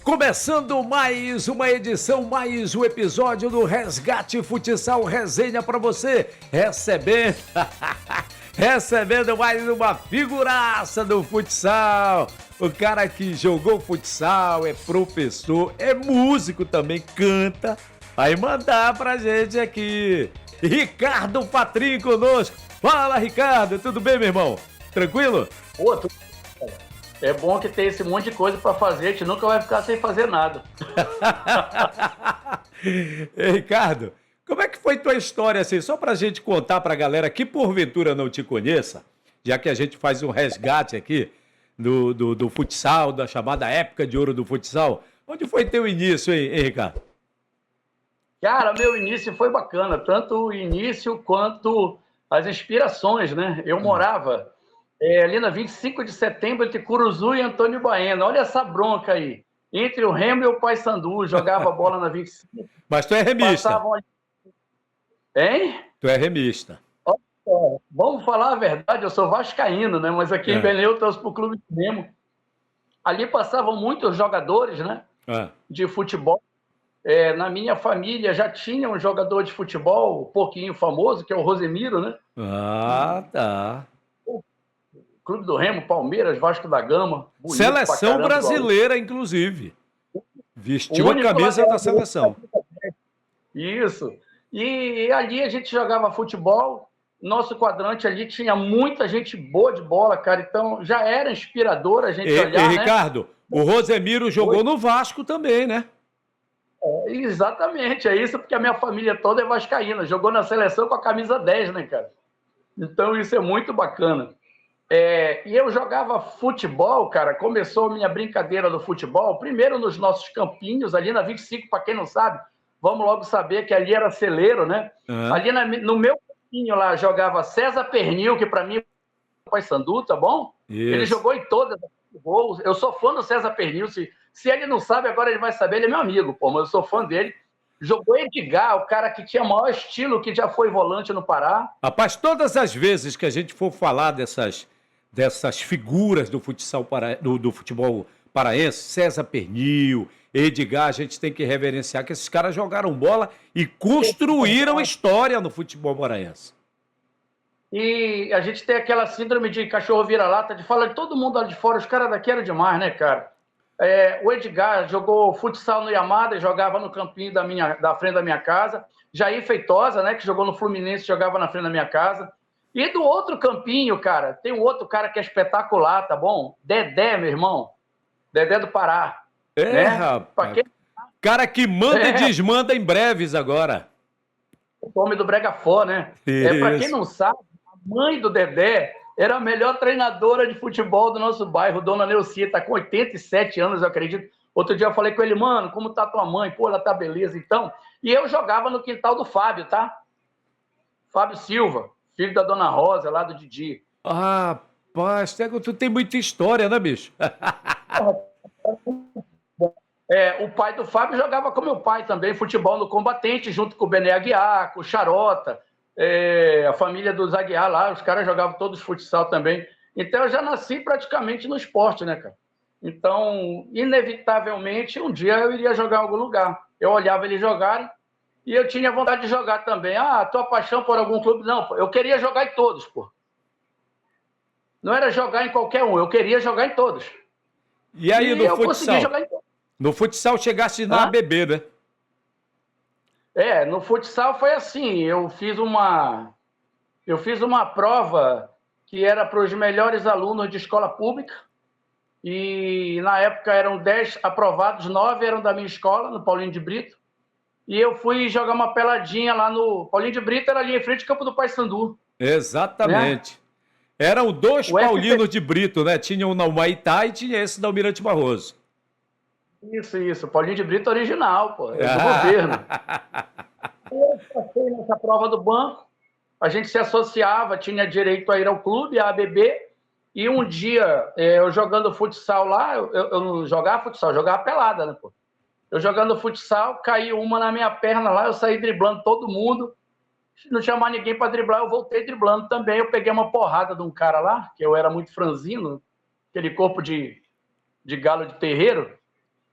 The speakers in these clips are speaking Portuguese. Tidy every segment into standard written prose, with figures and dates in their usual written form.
Começando mais uma edição, mais um episódio do Resgate Futsal Resenha para você, recebendo mais uma figuraça do futsal, o cara que jogou futsal, é professor, é músico também, canta, vai mandar pra gente aqui, Ricardo Patrim conosco. Fala, Ricardo, tudo bem, meu irmão? Tranquilo? Pô, é bom que tem esse monte de coisa pra fazer, a gente nunca vai ficar sem fazer nada. Ei, Ricardo, como é que foi tua história, assim, só pra gente contar pra galera que porventura não te conheça, já que a gente faz um resgate aqui do futsal, da chamada época de ouro do futsal. Onde foi teu início, hein, Ricardo? Cara, meu início foi bacana, tanto o início quanto as inspirações, né? Eu morava ali na 25 de setembro, entre Curuzu e Antônio Baena. Olha essa bronca aí. Entre o Remo e o Paysandu, jogava bola na 25. Mas tu é remista. Passavam ali. Hein? Tu é remista. Vamos falar a verdade, eu sou vascaíno, né? Mas aqui em Belém eu torço pro clube do Remo. Ali passavam muitos jogadores, né? De futebol. Na minha família já tinha um jogador de futebol, um pouquinho famoso, que é o Rosemiro, né? Ah, tá. Clube do Remo, Palmeiras, Vasco da Gama. Seleção brasileira, inclusive. Vestiu a camisa da seleção. Isso. E ali a gente jogava futebol. Nosso quadrante ali tinha muita gente boa de bola, cara. Então já era inspirador a gente olhar, né? Ricardo, o Rosemiro jogou no Vasco também, né? Exatamente, é isso, porque a minha família toda é vascaína. Jogou na seleção com a camisa 10, né, cara? Então isso é muito bacana. E eu jogava futebol, cara. Começou a minha brincadeira do futebol, primeiro nos nossos campinhos, ali na 25, para quem não sabe, vamos logo saber que ali era celeiro, né? Ali no meu campinho lá jogava César Pernil, que para mim é o Paysandu, tá bom? Isso. Ele jogou em todas as gols. Eu sou fã do César Pernil. Se ele não sabe, agora ele vai saber, ele é meu amigo, pô, mas eu sou fã dele. Jogou Edgar, o cara que tinha maior estilo, que já foi volante no Pará. Rapaz, todas as vezes que a gente for falar dessas figuras do futsal do futebol paraense, César Pernil, Edgar, a gente tem que reverenciar que esses caras jogaram bola e construíram história no futebol paraense. E a gente tem aquela síndrome de cachorro vira-lata, de falar de todo mundo lá de fora, os caras daqui eram demais, né, cara? O Edgar jogou futsal no Yamada, jogava no campinho da frente da minha casa. Jair Feitosa, né, que jogou no Fluminense, jogava na frente da minha casa. E do outro campinho, cara, tem um outro cara que é espetacular, tá bom? Dedé, meu irmão. Dedé do Pará. Rapaz. Cara que manda e desmanda em breves agora. O homem do Bregafó, né? Pra quem não sabe, a mãe do Dedé era a melhor treinadora de futebol do nosso bairro, Dona Neucia, tá com 87 anos, eu acredito. Outro dia eu falei com ele, mano, como tá tua mãe? Pô, ela tá beleza, então. E eu jogava no quintal do Fábio, tá? Fábio Silva, filho da Dona Rosa, lá do Didi. Rapaz, tu tem muita história, né, bicho? O pai do Fábio jogava com meu pai também, futebol no Combatente, junto com o Bené Aguiar, com o Charota, a família dos Aguiar lá, os caras jogavam todos futsal também. Então eu já nasci praticamente no esporte, né, cara? Então, inevitavelmente, um dia eu iria jogar em algum lugar. Eu olhava eles jogarem e eu tinha vontade de jogar também. Tua paixão por algum clube? Não, eu queria jogar em todos, pô. Não era jogar em qualquer um, eu queria jogar em todos. E aí, no futsal? Consegui jogar em todos. No futsal chegaste na ABB, né? No futsal foi assim, eu fiz uma prova que era para os melhores alunos de escola pública e na época eram 10 aprovados, 9 eram da minha escola, no Paulinho de Brito, e eu fui jogar uma peladinha lá no Paulinho de Brito, era ali em frente ao campo do Paysandu. Exatamente. Né? Eram dois Paulinos de Brito, né? Tinha um na Humaitá e tinha esse da Almirante Barroso. Isso. Paulinho de Brito original, pô. É do governo. Eu passei nessa prova do banco, a gente se associava, tinha direito a ir ao clube, a ABB, e um dia, eu jogando futsal lá, eu não jogava futsal, eu jogava pelada, né, pô? Eu jogando futsal, caiu uma na minha perna lá, eu saí driblando todo mundo, não tinha mais ninguém para driblar, eu voltei driblando também, eu peguei uma porrada de um cara lá, que eu era muito franzino, aquele corpo de galo de terreiro.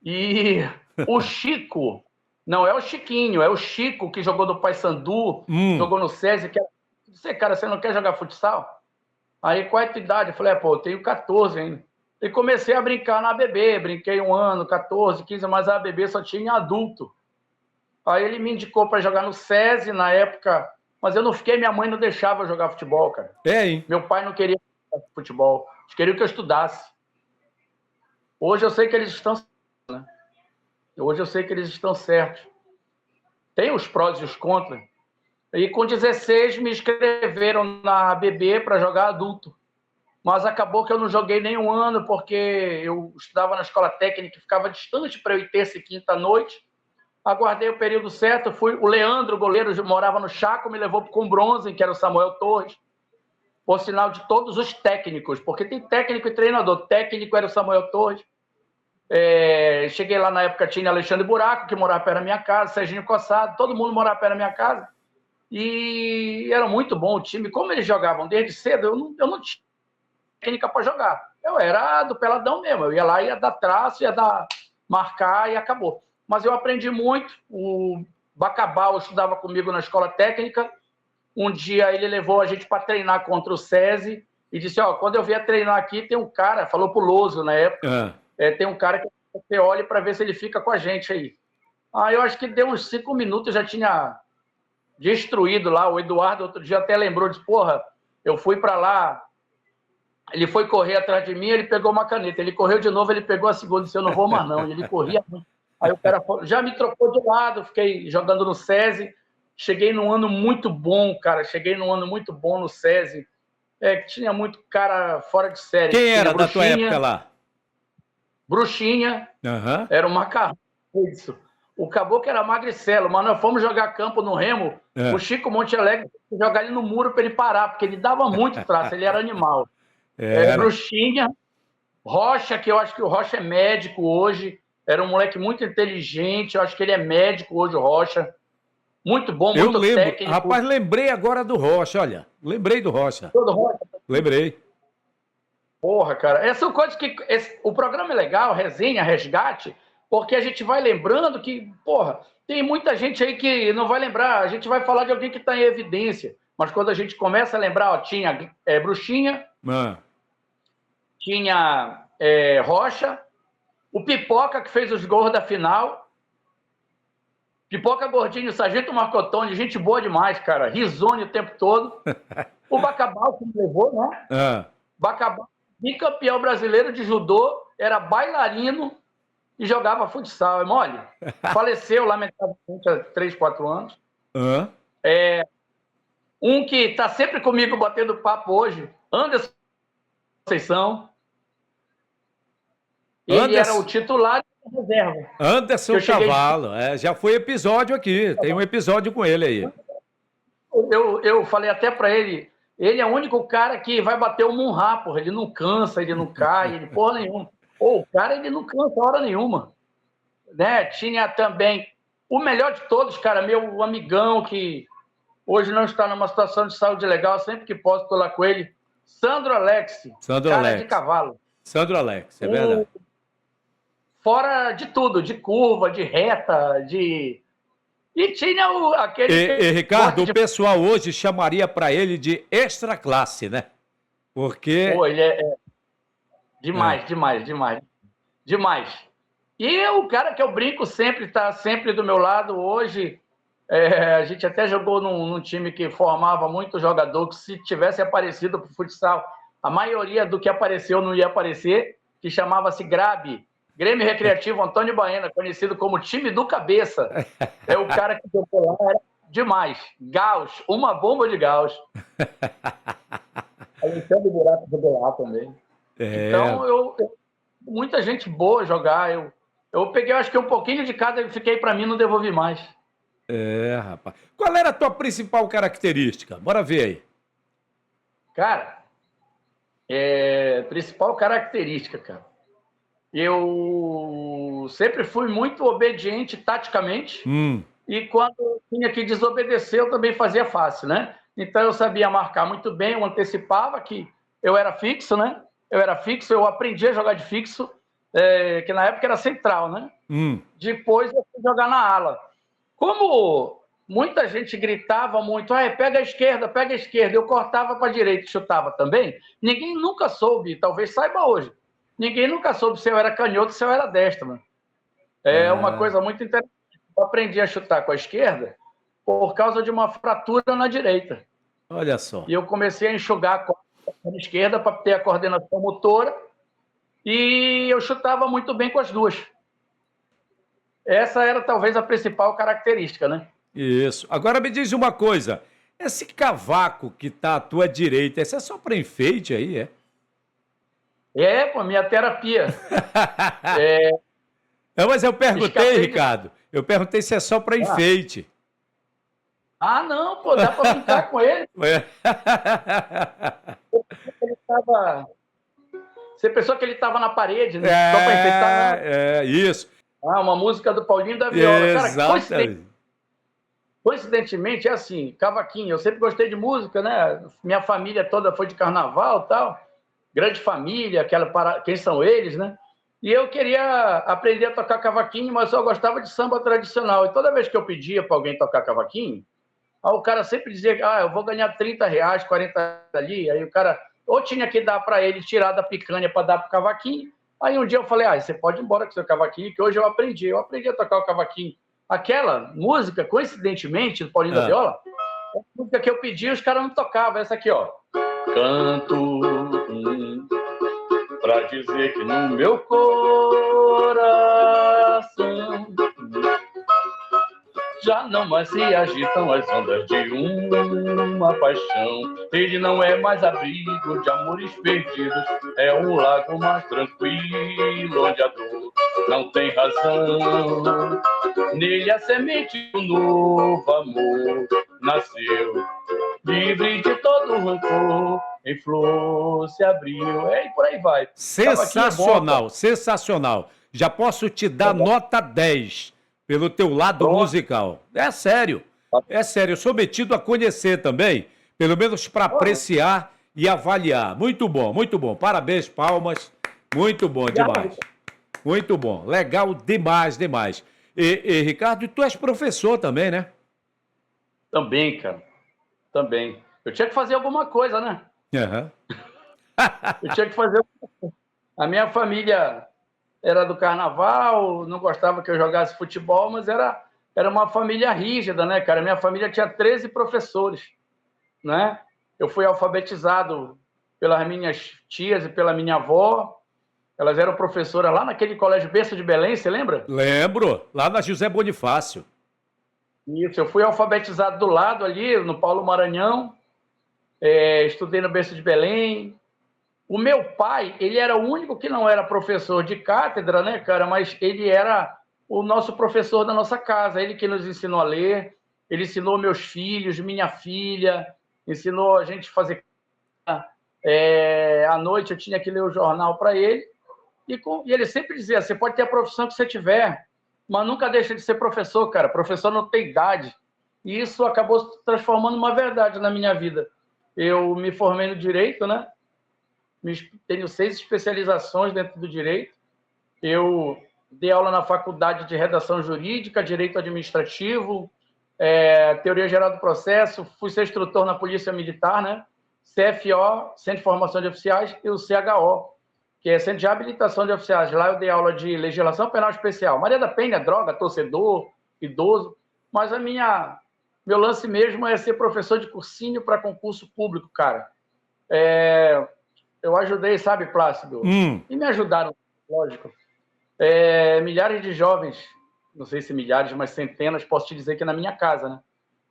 E o Chico, não é o Chiquinho, é o Chico que jogou no Paysandu, jogou no SESI. Você, cara, você não quer jogar futsal? Aí, qual é a tua idade? Eu falei, pô, eu tenho 14 ainda. E comecei a brincar na ABB, brinquei 1 ano, 14, 15, mas a ABB só tinha adulto. Aí ele me indicou para jogar no SESI na época, mas eu não fiquei, minha mãe não deixava eu jogar futebol, cara. Hein? Meu pai não queria futebol, eles queriam que eu estudasse. Hoje eu sei que eles estão, né? Hoje eu sei que eles estão certos. Tem os prós e os contras. E com 16 me inscreveram na ABB para jogar adulto. Mas acabou que eu não joguei nem 1 ano, porque eu estudava na escola técnica e ficava distante para eu ir terça e quinta à noite. Aguardei o período certo, o Leandro, goleiro, morava no Chaco, me levou com o Bronze, que era o Samuel Torres, por sinal de todos os técnicos, porque tem técnico e treinador. Técnico era o Samuel Torres. Cheguei lá na época, tinha Alexandre Buraco, que morava perto da minha casa, Serginho Cossado, todo mundo morava perto da minha casa. E era muito bom o time. Como eles jogavam desde cedo, eu não tinha técnica para jogar. Eu era do peladão mesmo, eu ia lá, ia dar traço, ia dar marcar e acabou. Mas eu aprendi muito. O Bacabal estudava comigo na escola técnica. Um dia ele levou a gente para treinar contra o SESI e disse, quando eu vier treinar aqui, tem um cara, falou pro Loso na época, tem um cara que você olhe para ver se ele fica com a gente aí. Eu acho que deu uns 5 minutos, já tinha destruído lá. O Eduardo outro dia até lembrou, disse, porra, eu fui para lá, ele foi correr atrás de mim, ele pegou uma caneta, ele correu de novo, ele pegou a segunda, disse, eu não vou mais não, e ele corria muito. Aí o cara já me trocou de lado, fiquei jogando no SESI, cheguei num ano muito bom, cara, no SESI, tinha muito cara fora de série. Quem era da tua época lá? Bruxinha, era um macarrão, isso. O Caboclo era magricelo, mas nós fomos jogar campo no Remo, o Chico Monte Alegre jogar ele no muro para ele parar, porque ele dava muito traço, ele era animal. Bruxinha, Rocha, que eu acho que o Rocha é médico hoje, era um moleque muito inteligente, eu acho que ele é médico hoje, o Rocha. Muito bom, muito técnico. Rapaz, lembrei agora do Rocha, olha. Lembrei do Rocha. Do Rocha? Lembrei. Porra, cara. Essas são coisas que... o programa é legal, resenha, resgate, porque a gente vai lembrando que, porra, tem muita gente aí que não vai lembrar. A gente vai falar de alguém que está em evidência. Mas quando a gente começa a lembrar, tinha Bruxinha, tinha Rocha, o Pipoca, que fez os gols da final. Pipoca Gordinho, Sargento Marcotone, gente boa demais, cara. Risone o tempo todo. O Bacabal, que me levou, né? Bacabal, bicampeão brasileiro de judô, era bailarino e jogava futsal. É mole? Faleceu, lamentavelmente, há 3, 4 anos. Um que está sempre comigo batendo papo hoje, Anderson Conceição. Ele era o titular e reserva. Anderson Cavalo, já foi episódio aqui, tem um episódio com ele aí. Eu falei até para ele, ele é o único cara que vai bater o Munhá, porra, ele não cansa, ele não cai, ele porra nenhuma. O cara, ele não cansa hora nenhuma. Né? Tinha também o melhor de todos, cara, meu amigão que hoje não está numa situação de saúde legal, sempre que posso estou lá com ele, Sandro Alex, cara de cavalo. Sandro Alex, é verdade. Fora de tudo, de curva, de reta, de... E tinha aquele... Ricardo, o pessoal hoje chamaria para ele de extra classe, né? Porque... Pô, ele demais, demais. E o cara que eu brinco sempre, está sempre do meu lado hoje. A gente até jogou num time que formava muito jogador, que se tivesse aparecido para o futsal, a maioria do que apareceu não ia aparecer, que chamava-se GRAB, Grêmio Recreativo Antônio Baena, conhecido como time do cabeça. É o cara que jogou lá, era demais. Gauss, uma bomba de Gauss. Alexandre Buraco jogou lá também. Então, muita gente boa jogar. Eu peguei, acho que um pouquinho de cada e fiquei para mim, não devolvi mais. Rapaz. Qual era a tua principal característica? Bora ver aí. Cara, principal característica, cara. Eu sempre fui muito obediente taticamente e quando tinha que desobedecer eu também fazia fácil, né? Então eu sabia marcar muito bem, eu antecipava que eu era fixo, né? Eu aprendi a jogar de fixo, que na época era central, né? Depois eu fui jogar na ala. Como muita gente gritava muito, pega a esquerda, eu cortava para a direita e chutava também, ninguém nunca soube, talvez saiba hoje, ninguém nunca soube se eu era canhoto ou se eu era destro. Mano. É uma coisa muito interessante. Eu aprendi a chutar com a esquerda por causa de uma fratura na direita. Olha só. E eu comecei a enxugar com a esquerda para ter a coordenação motora e eu chutava muito bem com as duas. Essa era talvez a principal característica, né? Isso. Agora me diz uma coisa. Esse cavaco que tá à tua direita, esse é só para enfeite aí, é? É, pô, minha terapia. Não, mas eu perguntei, Ricardo. Eu perguntei se é só para enfeite. Não, pô, dá para brincar com ele. Ele tava... Você pensou que ele estava na parede, né? Só para enfeitar, né? Isso. Uma música do Paulinho da Viola. Exatamente. Cara, coincidentemente, é assim, cavaquinho. Eu sempre gostei de música, né? Minha família toda foi de carnaval e tal. Grande família, quem são eles, né? E eu queria aprender a tocar cavaquinho, mas eu gostava de samba tradicional. E toda vez que eu pedia para alguém tocar cavaquinho, o cara sempre dizia, eu vou ganhar R$30, 40 ali. Aí o cara, ou tinha que dar para ele, tirar da picanha para dar para o cavaquinho. Aí um dia eu falei, você pode ir embora com seu cavaquinho, que hoje eu aprendi a tocar o cavaquinho. Aquela música, coincidentemente, do Paulinho da Viola, a música que eu pedi, os caras não tocavam. Essa aqui, ó. Canto pra dizer que no meu coração já não mais se agitam as ondas de uma paixão. Ele não é mais abrigo de amores perdidos, é um lago mais tranquilo, onde a dor não tem razão. Nele a semente do novo amor nasceu, livre de todo rancor, em flor se abriu. E por aí vai. Sensacional, sensacional. Já posso te dar nota 10 pelo teu lado musical. É sério, é sério. Eu sou metido a conhecer também, pelo menos para apreciar e avaliar. Muito bom, muito bom. Parabéns, palmas. Muito bom demais. Muito bom. Legal demais, demais. E Ricardo, tu és professor também, né? Também, cara. Também. Eu tinha que fazer alguma coisa, né? Uhum. Eu tinha que fazer. A minha família era do carnaval, não gostava que eu jogasse futebol, mas era uma família rígida, né, cara? Minha família tinha 13 professores, né? Eu fui alfabetizado pelas minhas tias e pela minha avó. Elas eram professoras lá naquele colégio Berço de Belém, você lembra? Lembro, lá na José Bonifácio. Isso, eu fui alfabetizado do lado ali, no Paulo Maranhão. Estudei no Berço de Belém. O meu pai, ele era o único que não era professor de cátedra, né, cara? Mas ele era o nosso professor da nossa casa. Ele que nos ensinou a ler. Ele ensinou meus filhos, minha filha. Ensinou a gente a fazer... à noite eu tinha que ler o jornal para ele. E ele sempre dizia, você pode ter a profissão que você tiver, mas nunca deixa de ser professor, cara. Professor não tem idade. E isso acabou se transformando numa verdade na minha vida. Eu me formei no Direito, né? Tenho 6 especializações dentro do Direito. Eu dei aula na Faculdade de Redação Jurídica, Direito Administrativo, Teoria Geral do Processo, fui ser instrutor na Polícia Militar, né? CFO, Centro de Formação de Oficiais, e o CHO, que é Centro de Habilitação de Oficiais. Lá eu dei aula de Legislação Penal Especial. Maria da Penha, droga, torcedor, idoso. Mas meu lance mesmo é ser professor de cursinho para concurso público, cara. Eu ajudei, sabe, Plácido? E me ajudaram, lógico. Milhares de jovens, não sei se milhares, mas centenas, posso te dizer que na minha casa, né?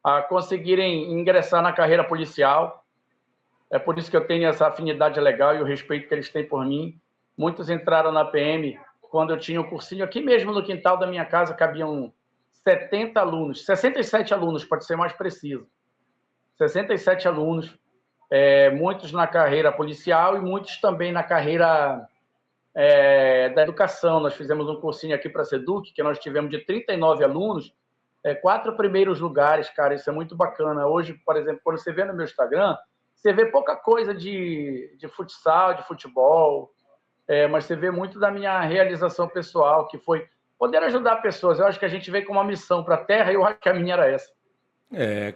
A conseguirem ingressar na carreira policial. É por isso que eu tenho essa afinidade legal e o respeito que eles têm por mim. Muitos entraram na PM quando eu tinha um cursinho. Aqui mesmo no quintal da minha casa cabiam 70 alunos, 67 alunos, pode ser mais preciso. 67 alunos, muitos na carreira policial e muitos também na carreira da educação. Nós fizemos um cursinho aqui para a SEDUC, que nós tivemos de 39 alunos, 4 primeiros lugares, cara, isso é muito bacana. Hoje, por exemplo, quando você vê no meu Instagram, você vê pouca coisa de futsal, de futebol, mas você vê muito da minha realização pessoal, que foi... poder ajudar pessoas. Eu acho que a gente veio com uma missão para a Terra e eu acho que a minha era essa.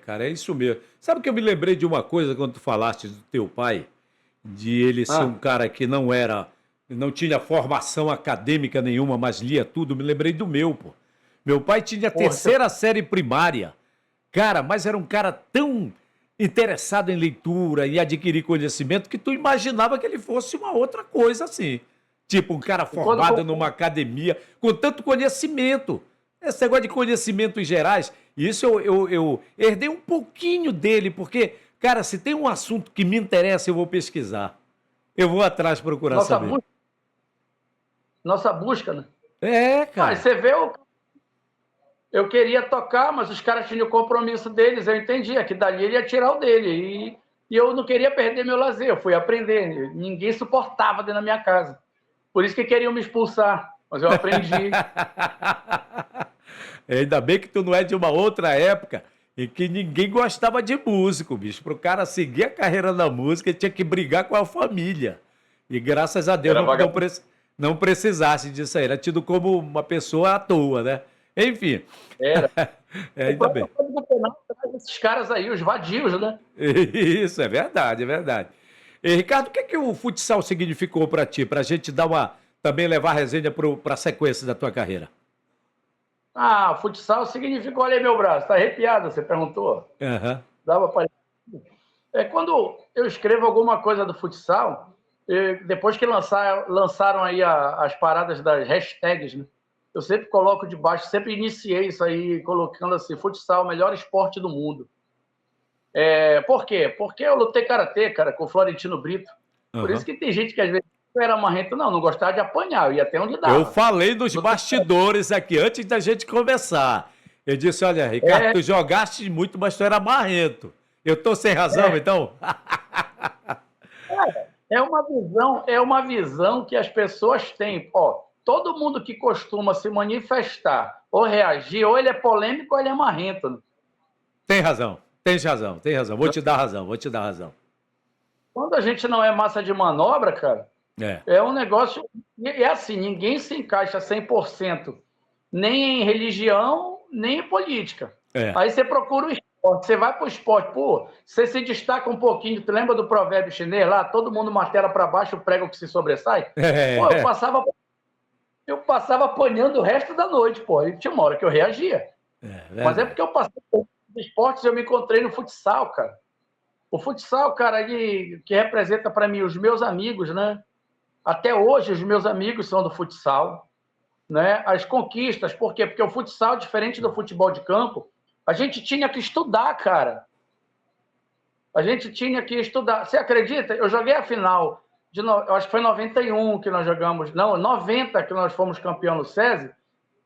Cara, é isso mesmo. Sabe que eu me lembrei de uma coisa quando tu falaste do teu pai, de ele ser um Ah, cara que não tinha formação acadêmica nenhuma, mas lia tudo. Me lembrei do meu, pô. Meu pai tinha a porra, terceira série primária. Cara, mas era um cara tão interessado em leitura e adquirir conhecimento que tu imaginava que ele fosse uma outra coisa assim. Tipo, um cara e quando formado numa academia com tanto conhecimento. Esse negócio de conhecimentos gerais, isso eu herdei um pouquinho dele, porque, cara, se tem um assunto que me interessa, eu vou pesquisar. Eu vou atrás procurar nossa saber. busca, nossa busca, né? Mas Cara. você vê, eu queria tocar, mas os caras tinham o compromisso deles, eu entendia que dali ele ia tirar o dele. E eu não queria perder meu lazer, eu fui aprender. Ninguém suportava dentro da minha casa. Por isso que queriam me expulsar, mas eu aprendi. Ainda bem que tu não é de uma outra época em que ninguém gostava de músico, bicho. Para o cara seguir a carreira na música, ele tinha que brigar com a família. E graças a Deus Era vagabundo. não precisasse disso aí. Era tido como uma pessoa à toa, né? Enfim, Era. O ainda próprio bem. Código Penal traz esses caras aí, os vadios, né? Isso, é verdade, é verdade. E, Ricardo, o que é que o futsal significou para ti? Para a gente também levar a resenha para a sequência da tua carreira. Ah, futsal significa, olha aí meu braço, tá arrepiado, você perguntou? Aham. Dava para. Quando eu escrevo alguma coisa do futsal, depois que lançaram aí as paradas das hashtags, né? Eu sempre coloco debaixo, sempre iniciei isso aí colocando assim, futsal, melhor esporte do mundo. Por quê? Porque eu lutei karatê, cara, com o Florentino Brito. Por isso Aham. que tem gente que às vezes era marrento, não gostava de apanhar, eu ia até onde Eu dava. falei nos bastidores aqui antes da gente conversar. Eu disse: olha, Ricardo, É, tu jogaste muito, mas tu era marrento. Eu tô sem razão, então? é uma visão que as pessoas têm. Ó, todo mundo que costuma se manifestar ou reagir, ou ele é polêmico ou ele é marrento, né? Tem razão, tens razão, tem razão. Vou te dar razão, vou te dar razão. Quando a gente não é massa de manobra, cara, É, é um negócio. É assim, ninguém se encaixa 100% nem em religião, nem em política. é. Aí você procura o esporte, você vai para o esporte, pô, você se destaca um pouquinho. Tu lembra do provérbio chinês lá? Todo mundo martela para baixo, o prego que se sobressai? Pô, É, eu passava apanhando o resto da noite, pô. E tinha uma hora que eu reagia. Mas é verdade. porque eu passei por esportes e eu me encontrei no futsal, cara. O futsal, cara, ele, que representa para mim os meus amigos, né? Até hoje, os meus amigos são do futsal, né? As conquistas, por quê? Porque o futsal, diferente do futebol de campo, a gente tinha que estudar, cara. A gente tinha que estudar. Você acredita? Eu joguei a final, eu acho que foi em 91 que nós jogamos, não, 90 que nós fomos campeão no SESI,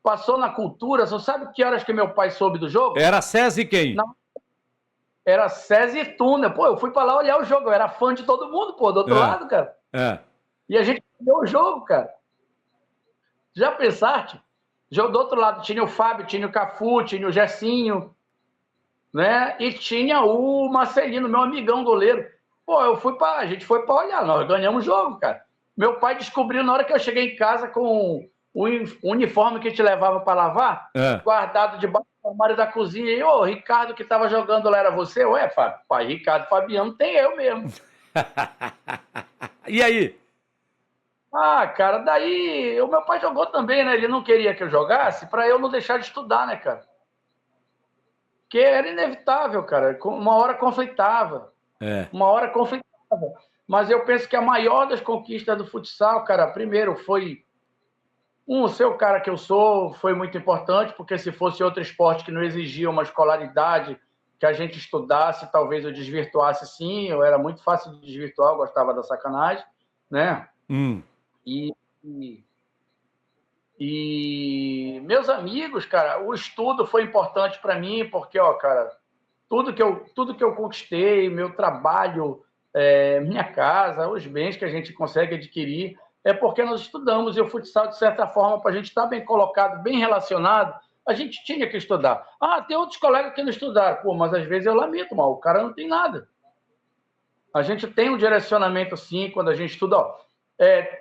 passou na cultura. Você sabe que horas que meu pai soube do jogo? Era SESI quem? Não, era SESI e Tuna. Pô, eu fui para lá olhar o jogo, eu era fã de todo mundo, pô, do outro É, lado, cara. é. E a gente ganhou o jogo, cara. Já pensaste? Do outro lado tinha o Fábio, tinha o Cafu, tinha o Gessinho, né? E tinha o Marcelino, meu amigão goleiro. Pô, a gente foi para olhar, nós ganhamos o jogo, cara. Meu pai descobriu na hora que eu cheguei em casa com o uniforme que te levava para lavar, É. guardado debaixo do armário da cozinha. E o Ricardo que estava jogando lá era você? Ué, pai, Ricardo Fabiano tem eu mesmo. E aí? Ah, cara, daí o meu pai jogou também, né? Ele não queria que eu jogasse para eu não deixar de estudar, né, cara? Porque era inevitável, cara. Uma hora conflitava. É. Uma hora conflitava. Mas eu penso que a maior das conquistas do futsal, cara, primeiro foi ser o cara que eu sou, foi muito importante, porque se fosse outro esporte que não exigia uma escolaridade, que a gente estudasse, talvez eu desvirtuasse sim, eu era muito fácil de desvirtuar, eu gostava da sacanagem, né? Hum. E, e, e meus amigos, cara, o estudo foi importante para mim, porque, ó, cara, tudo que eu conquistei, meu trabalho, minha casa, os bens que a gente consegue adquirir, é porque nós estudamos. E o futsal, de certa forma, para a gente estar bem colocado, bem relacionado, a gente tinha que estudar. Ah, tem outros colegas que não estudaram. Pô, mas às vezes eu lamento, o cara não tem nada. A gente tem um direcionamento, sim, quando a gente estuda. Ó,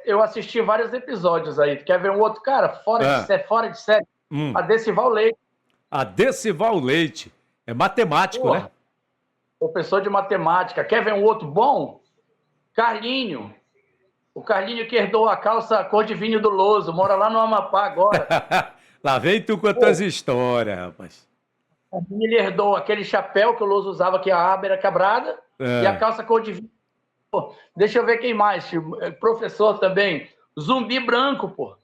Eu assisti vários episódios aí. Tu quer ver um outro cara? Fora de série. A Decival Leite. A Decival Leite. É matemático, Porra, né? professor de matemática. Quer ver um outro bom? Carlinho. O Carlinho que herdou a calça cor de vinho do Loso. Mora lá no Amapá agora. Lá vem tu com as tuas histórias, rapaz. Ele herdou aquele chapéu que o Loso usava, que a aba era quebrada, e a calça cor de vinho. Pô, deixa eu ver quem mais. Professor também. Zumbi Branco, pô.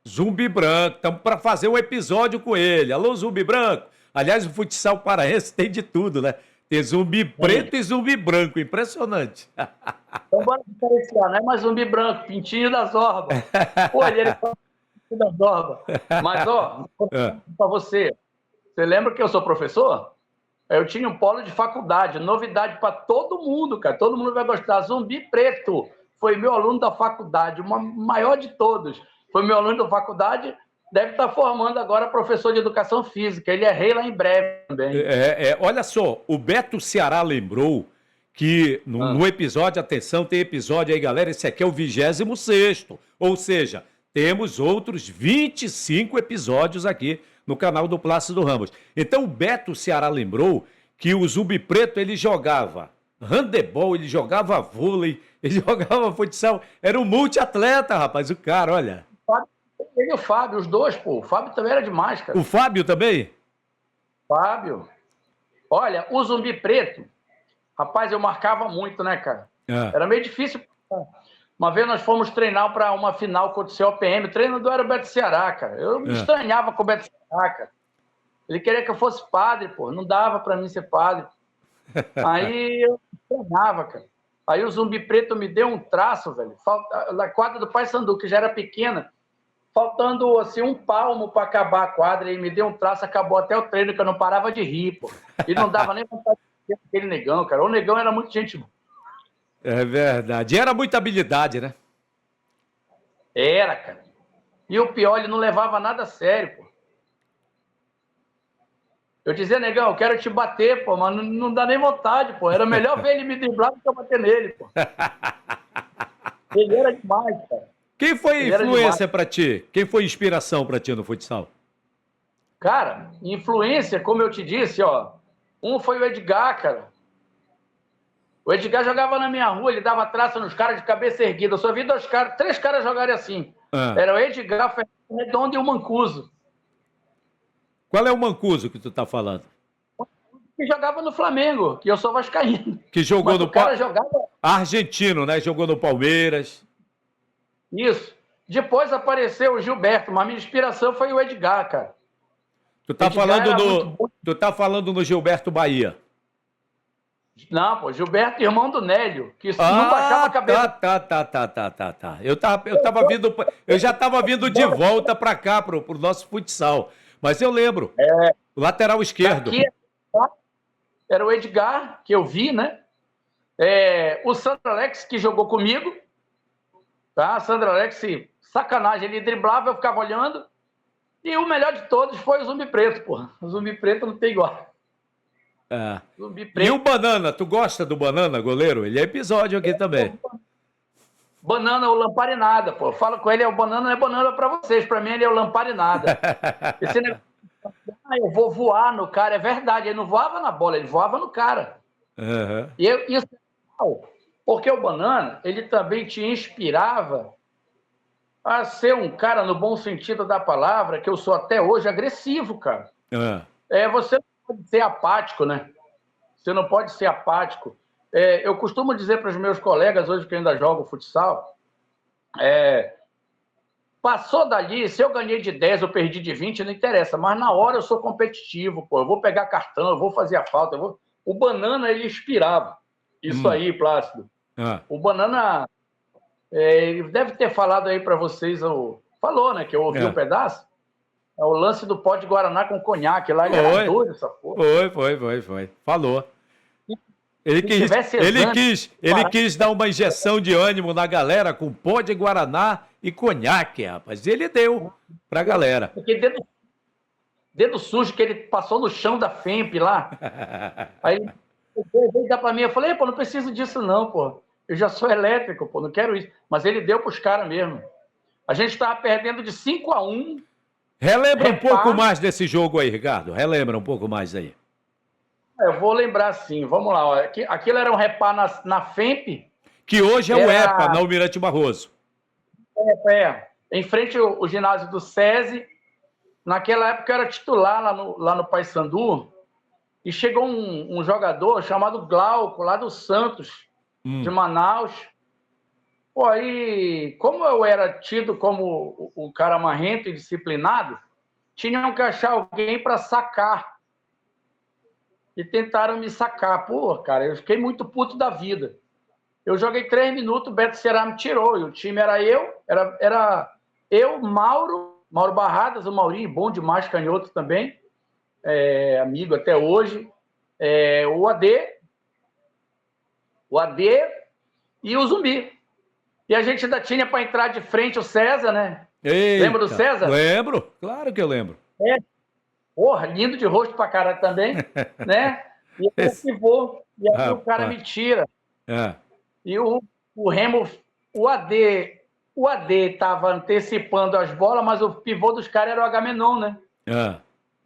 Zumbi Branco. Estamos para fazer um episódio com ele. Alô, Zumbi Branco. Aliás, o futsal paraense tem de tudo, né? Tem zumbi preto e zumbi branco. Impressionante. Então bora diferenciar, não é mais Zumbi Branco, Pintinho da Zorba. Pô, ele era Pintinho da Zorba. Mas, ó, para você. Você lembra que eu sou professor? Eu tinha um polo de faculdade, novidade para todo mundo, cara. Todo mundo vai gostar. Zumbi Preto foi meu aluno da faculdade, o maior de todos. Foi meu aluno da faculdade, deve estar formando agora professor de educação física. Ele é rei lá em breve também. Olha só, o Beto Ceará lembrou que no episódio, atenção, tem episódio aí, galera, esse aqui é o 26º, ou seja, temos outros 25 episódios aqui no canal do Plácido Ramos. Então o Beto Ceará lembrou que o Zumbi Preto, ele jogava handebol, ele jogava vôlei, ele jogava futsal, era um multiatleta, rapaz, o cara, olha. Ele e o Fábio, os dois, pô. O Fábio também era demais, cara. O Fábio também? Fábio. Olha, o Zumbi Preto, rapaz, eu marcava muito, né, cara? Era meio difícil. Uma vez nós fomos treinar para uma final contra o COPM, o treinador era o Beto Ceará, cara. Eu me estranhava com o Beto Ceará, cara. Ele queria que eu fosse padre, pô. Não dava para mim ser padre. Aí eu estranhava, cara. Aí o Zumbi Preto me deu um traço, velho. Na quadra do Paysandu, que já era pequena, faltando assim um palmo para acabar a quadra, e me deu um traço, acabou até o treino, que eu não parava de rir, pô. E não dava nem vontade de ver aquele negão, cara. O negão era muito gente boa. É verdade. E era muita habilidade, né? Era, cara. E o pior, ele não levava nada a sério, pô. Eu dizia, negão, eu quero te bater, pô, mas não dá nem vontade, pô. Era melhor ver ele me driblar do que eu bater nele, pô. Ele era demais, cara. Quem foi influência pra ti? Quem foi inspiração pra ti no futsal? Cara, influência, como eu te disse, ó. Um foi o Edgar, cara. O Edgar jogava na minha rua, ele dava traça nos caras de cabeça erguida. Eu só vi três caras jogarem assim. Era o Edgar, o Fernando Redondo e o Mancuso. Qual é o Mancuso que tu tá falando? Que jogava no Flamengo, que eu sou vascaíno. Que jogou no jogava... Argentino, né? Jogou no Palmeiras. Isso. Depois apareceu o Gilberto, mas minha inspiração foi o Edgar, cara. Tu tá falando no Gilberto Bahia. Não, pô, Gilberto, irmão do Nélio, que não baixava a cabeça. Tá. Eu já tava vindo de volta pra cá, pro nosso futsal. Mas eu lembro. O lateral esquerdo. Aqui era o Edgar, que eu vi, né? O Sandro Alex, que jogou comigo. Tá? Sandro Alex, sacanagem, ele driblava, eu ficava olhando. E o melhor de todos foi o Zumbi Preto, porra. O Zumbi Preto não tem igual. E o Banana, tu gosta do Banana, goleiro? Ele é episódio aqui também. Banana, o Lamparinada, pô. Fala com ele, o Banana não é banana pra vocês. Pra mim, ele é o Lamparinada. Esse negócio, eu vou voar no cara, é verdade. Ele não voava na bola, ele voava no cara. E isso é legal, porque o Banana, ele também te inspirava a ser um cara, no bom sentido da palavra, que eu sou até hoje, agressivo, cara. Você não pode ser apático, né? Você não pode ser apático. Eu costumo dizer para os meus colegas, hoje que eu ainda jogo futsal, passou dali, se eu ganhei de 10 ou perdi de 20, não interessa, mas na hora eu sou competitivo, pô, eu vou pegar cartão, eu vou fazer a falta, O Banana, ele inspirava isso aí, Plácido. O Banana, ele deve ter falado aí para vocês, falou, né, que eu ouvi um pedaço, o lance do pó de Guaraná com conhaque lá, ele era doido, essa porra. Foi. Falou. Ele quis dar uma injeção de ânimo na galera com pó de Guaraná e conhaque, rapaz. Ele deu pra galera. Porque dedo sujo que ele passou no chão da FEMP lá. Aí ele veio dar pra mim, eu falei, pô, não preciso disso não, pô. Eu já sou elétrico, pô, não quero isso. Mas ele deu para os caras mesmo. A gente estava perdendo de 5-1. Relembra um pouco mais desse jogo aí, Ricardo. Relembra um pouco mais aí. Eu vou lembrar sim. Vamos lá. Ó. Aquilo era um repá na FEMP. Que hoje é o EPA, na Almirante Barroso. Em frente ao ginásio do SESI. Naquela época eu era titular lá no Paysandu. E chegou um jogador chamado Glauco, lá do Santos, de Manaus. Pô, aí, como eu era tido como o cara marrento e disciplinado, tinham que achar alguém para sacar. E tentaram me sacar. Pô, cara, eu fiquei muito puto da vida. Eu joguei 3 minutos, o Beto Ceará me tirou. E o time era eu, Mauro Barradas, o Maurinho, bom demais, canhoto também, amigo até hoje, o AD e o Zumbi. E a gente ainda tinha para entrar de frente o César, né? Eita, lembra do César? Lembro, claro que eu lembro. Porra, lindo de rosto pra caralho também, né? E eu pivô, e aí o cara me tira. E o Remo, o AD estava antecipando as bolas, mas o pivô dos caras era o Agamenon, né?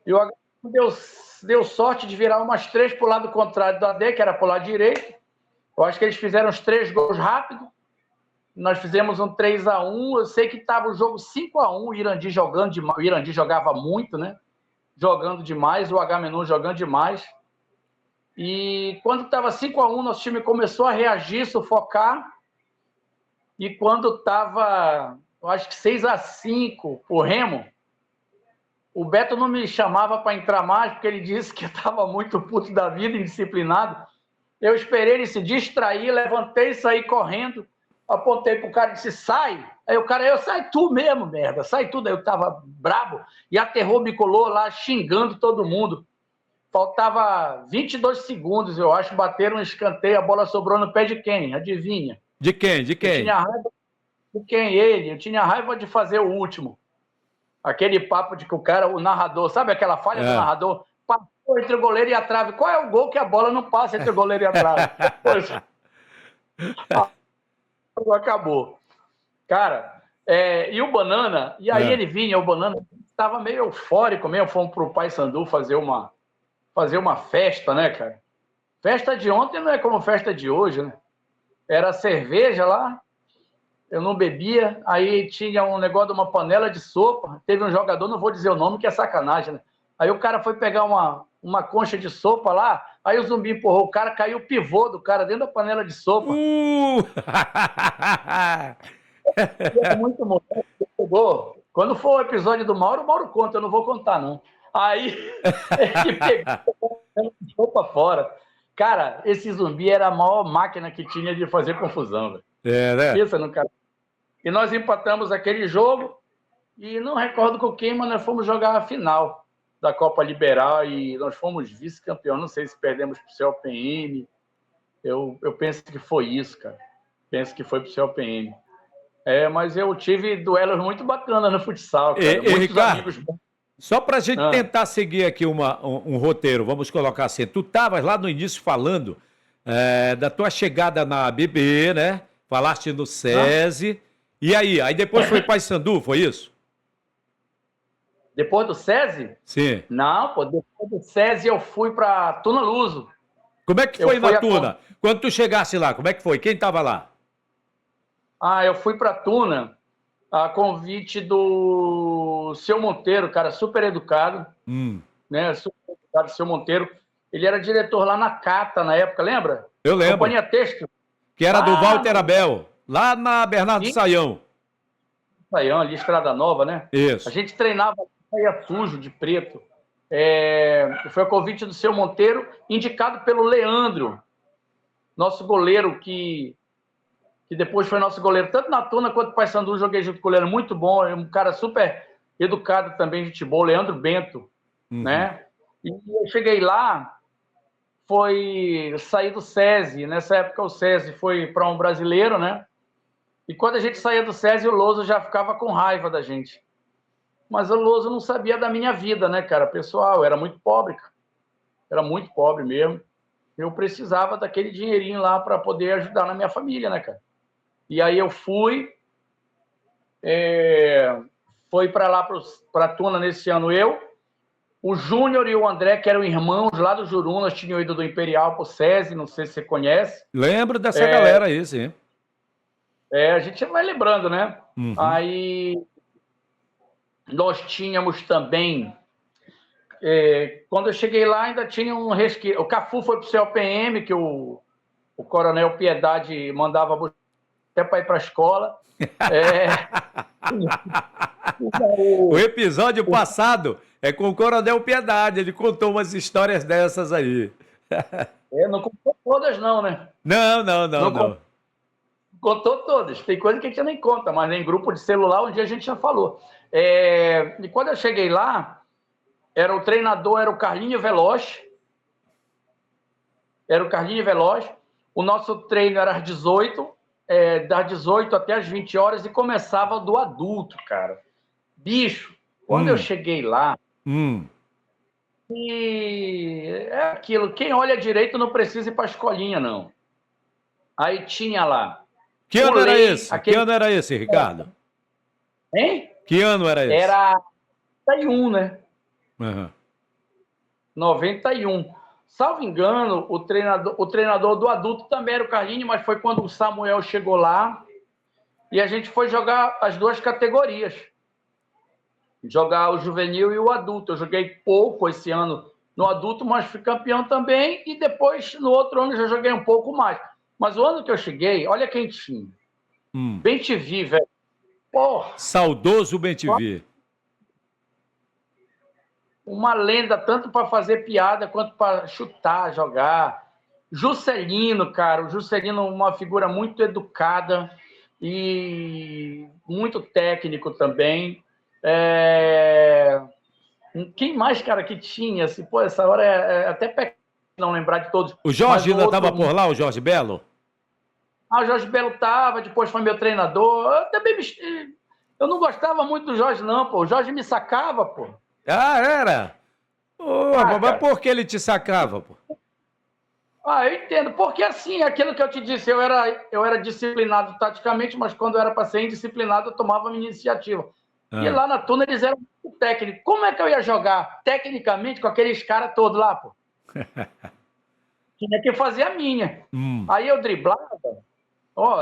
E o Agamenon deu sorte de virar umas 3 pro lado contrário do AD, que era pro lado direito. Eu acho que eles fizeram os 3 gols rápido. Nós fizemos um 3-1. Eu sei que estava o jogo 5-1. O Irandi jogando demais. O Irandi jogava muito, né? Jogando demais. O Agamenon jogando demais. E quando estava 5-1, nosso time começou a reagir, sufocar. E quando estava, eu acho que 6-5 o Remo, o Beto não me chamava para entrar mais, porque ele disse que estava muito puto da vida, indisciplinado. Eu esperei ele se distrair, levantei e saí correndo. Apontei pro cara e disse, sai. Aí o cara, sai tu mesmo, merda, sai tu. Aí eu tava brabo e a terror me colou lá xingando todo mundo. Faltava 22 segundos, eu acho, bateram um escanteio, a bola sobrou no pé de quem? Adivinha? De quem? Eu tinha raiva de quem? Ele. Eu tinha raiva de fazer o último. Aquele papo de que o cara, o narrador, sabe aquela falha do narrador? Passou entre o goleiro e a trave. Qual é o gol que a bola não passa entre o goleiro e a trave? Poxa. Acabou. Cara, e o Banana, e aí ele vinha, o Banana estava meio eufórico mesmo, fomos pro Paysandu fazer uma festa, né, cara? Festa de ontem não é como festa de hoje, né? Era cerveja lá, eu não bebia, aí tinha um negócio de uma panela de sopa, teve um jogador, não vou dizer o nome, que é sacanagem, né? Aí o cara foi pegar uma concha de sopa lá, aí o Zumbi empurrou o cara, caiu o pivô do cara dentro da panela de sopa. É muito moleque, pegou. Quando for o episódio do Mauro, o Mauro conta, eu não vou contar, não. Aí ele pegou a sopa fora. Cara, esse Zumbi era a maior máquina que tinha de fazer confusão, velho. Né? Pensa no cara. E nós empatamos aquele jogo e não recordo com quem, mas nós fomos jogar a final da Copa Liberal e nós fomos vice-campeão. Não sei se perdemos para o CLPM. Eu penso que foi isso, cara. Penso que foi para o CLPM. Mas eu tive duelos muito bacanas no futsal, cara. Muitos Ricardo, amigos. Só para a gente tentar seguir aqui um roteiro, vamos colocar assim. Tu estavas lá no início falando da tua chegada na BB, né? Falaste no SESI. E aí depois foi Paysandu, foi isso? Depois do SESI? Sim. Não, pô, depois do SESI eu fui para Tuna Luso. Como é que foi na Tuna? Quando tu chegasse lá, como é que foi? Quem estava lá? Eu fui para Tuna a convite do Seu Monteiro, cara, super educado, né? Super educado, Seu Monteiro. Ele era diretor lá na Cata na época, lembra? Eu lembro. Companhia Têxtil. Que era do Walter Abel, lá na Bernardo Saião. Saião, ali, Estrada Nova, né? Isso. A gente treinava, saía sujo, de preto. Foi a convite do Seu Monteiro, indicado pelo Leandro, nosso goleiro, que depois foi nosso goleiro, tanto na Tuna quanto no Paysandu, joguei junto com o goleiro, muito bom, um cara super educado também, gente boa, Leandro Bento, né? E eu cheguei lá, saí do SESI, nessa época o SESI foi para um brasileiro, né? E quando a gente saía do SESI, o Louso já ficava com raiva da gente. Mas o Louso não sabia da minha vida, né, cara? Pessoal, eu era muito pobre, cara. Era muito pobre mesmo. eu precisava daquele dinheirinho lá para poder ajudar na minha família, né, cara? E aí eu fui, foi para lá, para Tuna nesse ano o Júnior e o André, que eram irmãos lá do Jurunas, tinham ido do Imperial para o SESI, não sei se você conhece. Lembro dessa galera aí, sim. A gente vai lembrando, né? Uhum. Aí nós tínhamos também... quando eu cheguei lá, ainda tinha um resquício. O Cafu foi para o CLPM, que o Coronel Piedade mandava até para ir para a escola. O episódio passado é com o Coronel Piedade, ele contou umas histórias dessas aí. Não contou todas, não, né? Não. Contou todas. Tem coisa que a gente nem conta, mas em grupo de celular, um dia a gente já falou. E quando eu cheguei lá, o treinador era o Carlinho Veloz. O nosso treino era às 18, das 18 até às 20 horas, e começava do adulto, cara. Bicho, quando eu cheguei lá, e é aquilo, quem olha direito não precisa ir para a escolinha, não. Aí tinha lá... Que ano era esse? Que ano era esse, Ricardo? Hein? Que ano era esse? Era 91, né? Uhum. 91. Salvo engano, o treinador do adulto também era o Carlinhos, mas foi quando o Samuel chegou lá e a gente foi jogar as duas categorias. Jogar o juvenil e o adulto. Eu joguei pouco esse ano no adulto, mas fui campeão também, e depois, no outro ano, já joguei um pouco mais. Mas o ano que eu cheguei, olha quem tinha. Bem-te-vi, velho. Porra. Saudoso Bem-te-vi. Uma lenda, tanto para fazer piada quanto para chutar, jogar. Juscelino, cara. O Juscelino, uma figura muito educada e muito técnico também. Quem mais, cara, que tinha? Assim, pô, essa hora é até pecado não lembrar de todos. O Jorge ainda estava por lá, o Jorge Belo? O Jorge Belo estava, depois foi meu treinador. Eu não gostava muito do Jorge, não, pô. O Jorge me sacava, pô. Ah, era? Mas por que ele te sacava, pô? Eu entendo. Porque, assim, aquilo que eu te disse, eu era disciplinado taticamente, mas quando era para ser indisciplinado, eu tomava a minha iniciativa. E lá na Tuna eles eram muito técnicos. Como é que eu ia jogar tecnicamente com aqueles caras todos lá, pô? Tinha que fazer a minha. Aí eu driblava.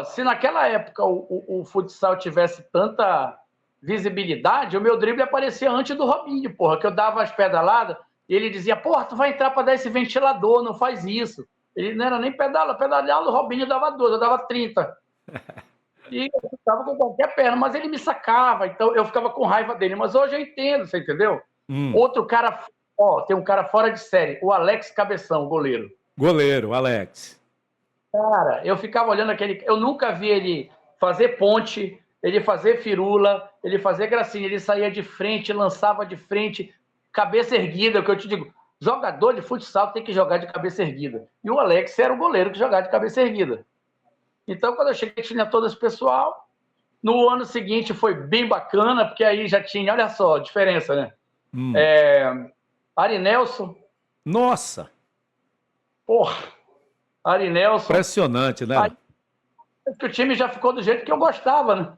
Se naquela época o futsal tivesse tanta visibilidade, o meu drible aparecia antes do Robinho, porra, que eu dava as pedaladas e ele dizia, porra, tu vai entrar para dar esse ventilador, não faz isso. Ele não era nem pedalava, o Robinho dava 12, eu dava 30. E eu ficava com qualquer perna, mas ele me sacava, então eu ficava com raiva dele. Mas hoje eu entendo, você entendeu? Outro cara, tem um cara fora de série, o Alex Cabeção, goleiro. Goleiro, Alex. Cara, eu ficava olhando aquele... Eu nunca vi ele fazer ponte, ele fazer firula, ele fazer gracinha. Ele saía de frente, lançava de frente, cabeça erguida, o que eu te digo. Jogador de futsal tem que jogar de cabeça erguida. E o Alex era o goleiro que jogava de cabeça erguida. Então, quando eu cheguei, tinha todo esse pessoal. No ano seguinte foi bem bacana, porque aí já tinha... Olha só a diferença, né? Ari Nelson. Nossa! Porra! Ari Nelson. Impressionante, né? Aí, o time já ficou do jeito que eu gostava, né?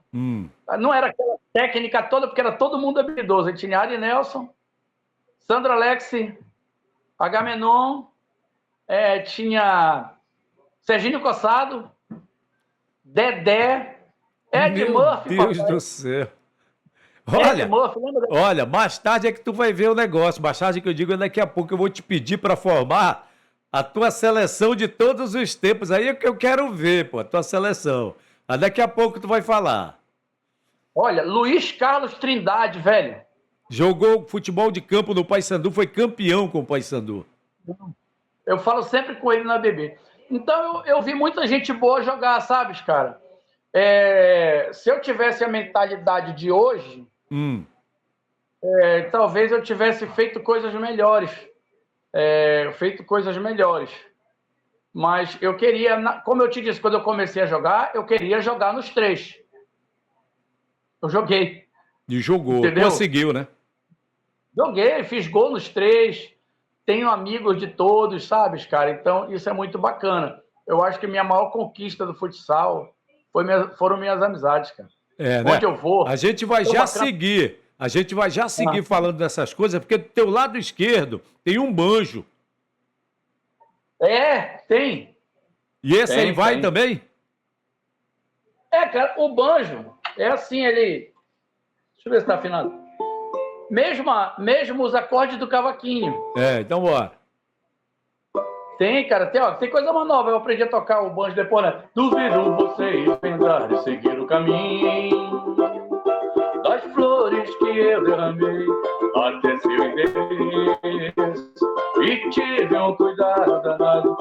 Não era aquela técnica toda, porque era todo mundo habilidoso. Aí tinha Ari Nelson, Sandro Alexi, Agamenon, tinha Serginho Cossado, Dedé, Ed Murphy. Meu Deus do céu. Olha, mais tarde é que tu vai ver o negócio. Mais tarde que eu digo, daqui a pouco eu vou te pedir para formar a tua seleção de todos os tempos. Aí é que eu quero ver, pô, a tua seleção. Mas daqui a pouco tu vai falar. Olha, Luiz Carlos Trindade, velho. Jogou futebol de campo no Paysandu, foi campeão com o Paysandu. Eu falo sempre com ele na BB. Então eu vi muita gente boa jogar, sabes, cara? Se eu tivesse a mentalidade de hoje, talvez eu tivesse feito coisas melhores. Mas eu queria, como eu te disse, quando eu comecei a jogar, eu queria jogar nos 3. Eu joguei. E jogou, entendeu? Conseguiu, né? Joguei, fiz gol nos 3. tenho amigos de todos, sabes, cara? Então, isso é muito bacana. Eu acho que minha maior conquista do futsal foram minhas amizades, cara. É, né? Onde eu vou... A gente vai já bacana. seguir. A gente vai já seguir falando dessas coisas, porque do teu lado esquerdo tem um banjo. Tem. E esse aí vai tem. também? Cara, o banjo é assim, ele... Deixa eu ver se tá afinado. Mesmo os acordes do cavaquinho. Então bora. Tem, cara, tem coisa mais nova. Eu aprendi a tocar o banjo depois, né? Duvido vocês pensarem seguir o caminho das flores que eu derramei até seu endereço. E tive um cuidado danado,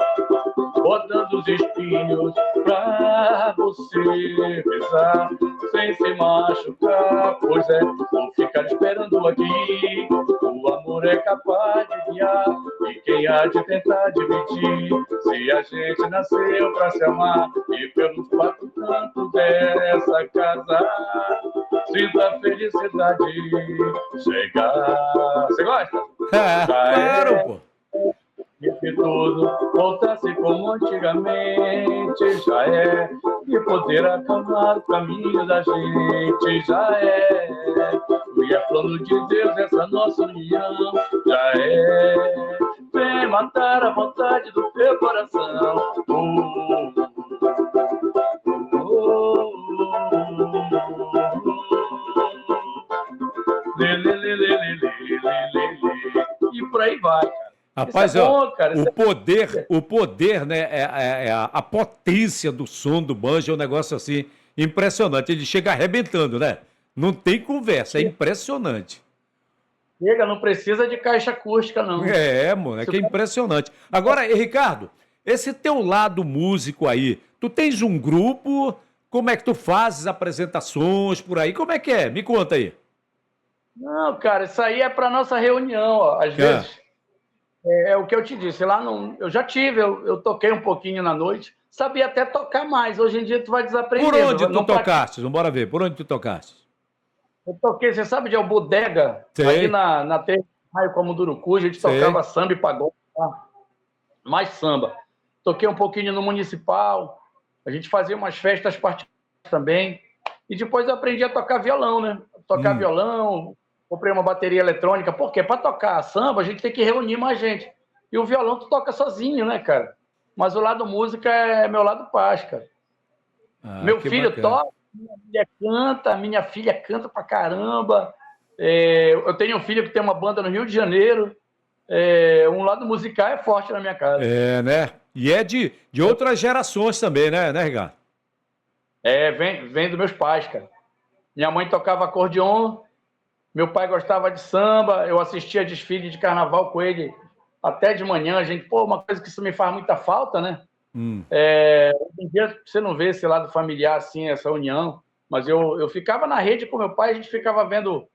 botando os espinhos pra você besar, sem se machucar. Pois é, vou ficar esperando aqui. O amor é capaz de guiar, e quem há de tentar dividir? Se a gente nasceu pra se amar, e pelos quatro cantos dessa casa, sinta a felicidade chegar. Você gosta? Claro, pô. E se tudo voltasse como antigamente, já é. E poder acalmar o caminho da gente, já é. E é plano de Deus essa nossa união, já é. Vem matar a vontade do teu coração. E por aí vai, cara. Rapaz, é bom, cara. O poder, né, a potência do som do banjo é um negócio assim impressionante. Ele chega arrebentando, né? Não tem conversa, é impressionante. Chega, não precisa de caixa acústica, não. Mano, é que é impressionante. Agora, Ricardo, esse teu lado músico aí, tu tens um grupo, como é que tu fazes apresentações por aí? Como é que é? Me conta aí. Não, cara, isso aí é para nossa reunião, ó. Às vezes... É o que eu te disse, lá eu já tive, eu toquei um pouquinho na noite, sabia até tocar mais, hoje em dia tu vai desaprender. Por onde tu tocaste? Vamos bora ver, por onde tu tocaste? Eu toquei, você sabe de Bodega? Sei. Aqui na 3 de Maio, como Durucu, a gente tocava samba e pagode, tá? Mais samba. Toquei um pouquinho no Municipal, a gente fazia umas festas particulares também, e depois eu aprendi a tocar violão, né? Tocar violão... Comprei uma bateria eletrônica, porque para tocar samba a gente tem que reunir mais gente. E o violão tu toca sozinho, né, cara? Mas o lado música é meu lado paz, cara. Meu filho toca, minha filha canta pra caramba. Eu tenho um filho que tem uma banda no Rio de Janeiro. Um lado musical é forte na minha casa. Né? E é de outras gerações também, né, Ricardo? Vem dos meus pais, cara. Minha mãe tocava acordeon. Meu pai gostava de samba, eu assistia desfile de carnaval com ele até de manhã. Uma coisa que isso me faz muita falta, né? Hoje em dia você não vê esse lado familiar, assim, essa união, mas eu ficava na rede com meu pai, a gente ficava vendo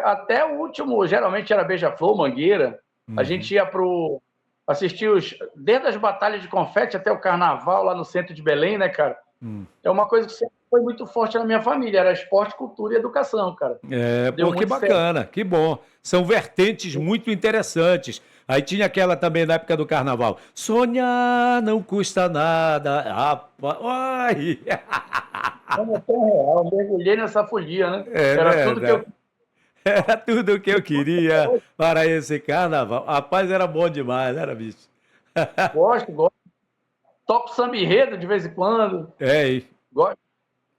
até o último, geralmente era Beija-Flor, Mangueira, a gente ia assistir desde as batalhas de confete até o carnaval lá no centro de Belém, né, cara? É uma coisa que sempre foi muito forte na minha família, era esporte, cultura e educação, cara. Pô, que bacana, que bom. São vertentes muito interessantes. Aí tinha aquela também na época do carnaval. Sonhar não custa nada. Ai! É tão real, eu mergulhei nessa folia, né? Era tudo que eu queria para esse carnaval. Rapaz, era bom demais, era, bicho? Gosto. Toco samba enredo de vez em quando. Gosto.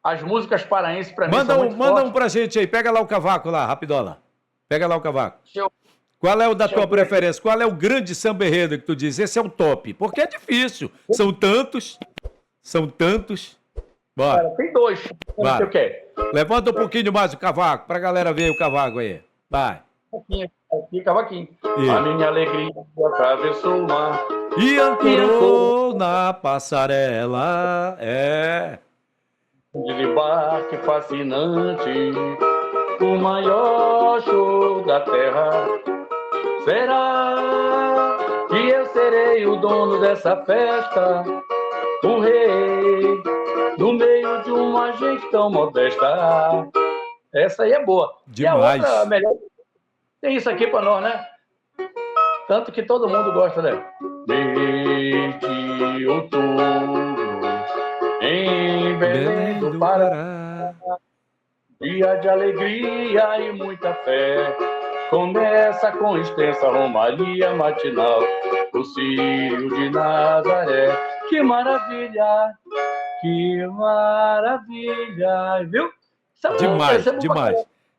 As músicas paraenses para mim são muito Manda fortes. um pra gente aí. Pega lá o cavaco lá, rapidola. Pega lá o cavaco. Qual é o da tua preferência? Qual é o grande samba enredo que tu diz? Esse é o top. Porque é difícil. São tantos. Bora. Cara, tem dois. Vai. Eu quero. Levanta um pouquinho mais o cavaco pra galera ver o cavaco aí. Vai. Aqui, cavaquinho. A minha alegria atravessou o mar. E ancorou na passarela. De barco fascinante, o maior show da terra. Será que eu serei o dono dessa festa? O rei, no meio de uma gente tão modesta. Essa aí é boa. Demais. E a outra, melhor, tem isso aqui pra nós, né? Tanto que todo mundo gosta, né? Mês de outubro, em Belém do Pará, dia de alegria e muita fé, começa com extensa romaria matinal, o Círio de Nazaré. Que maravilha, viu?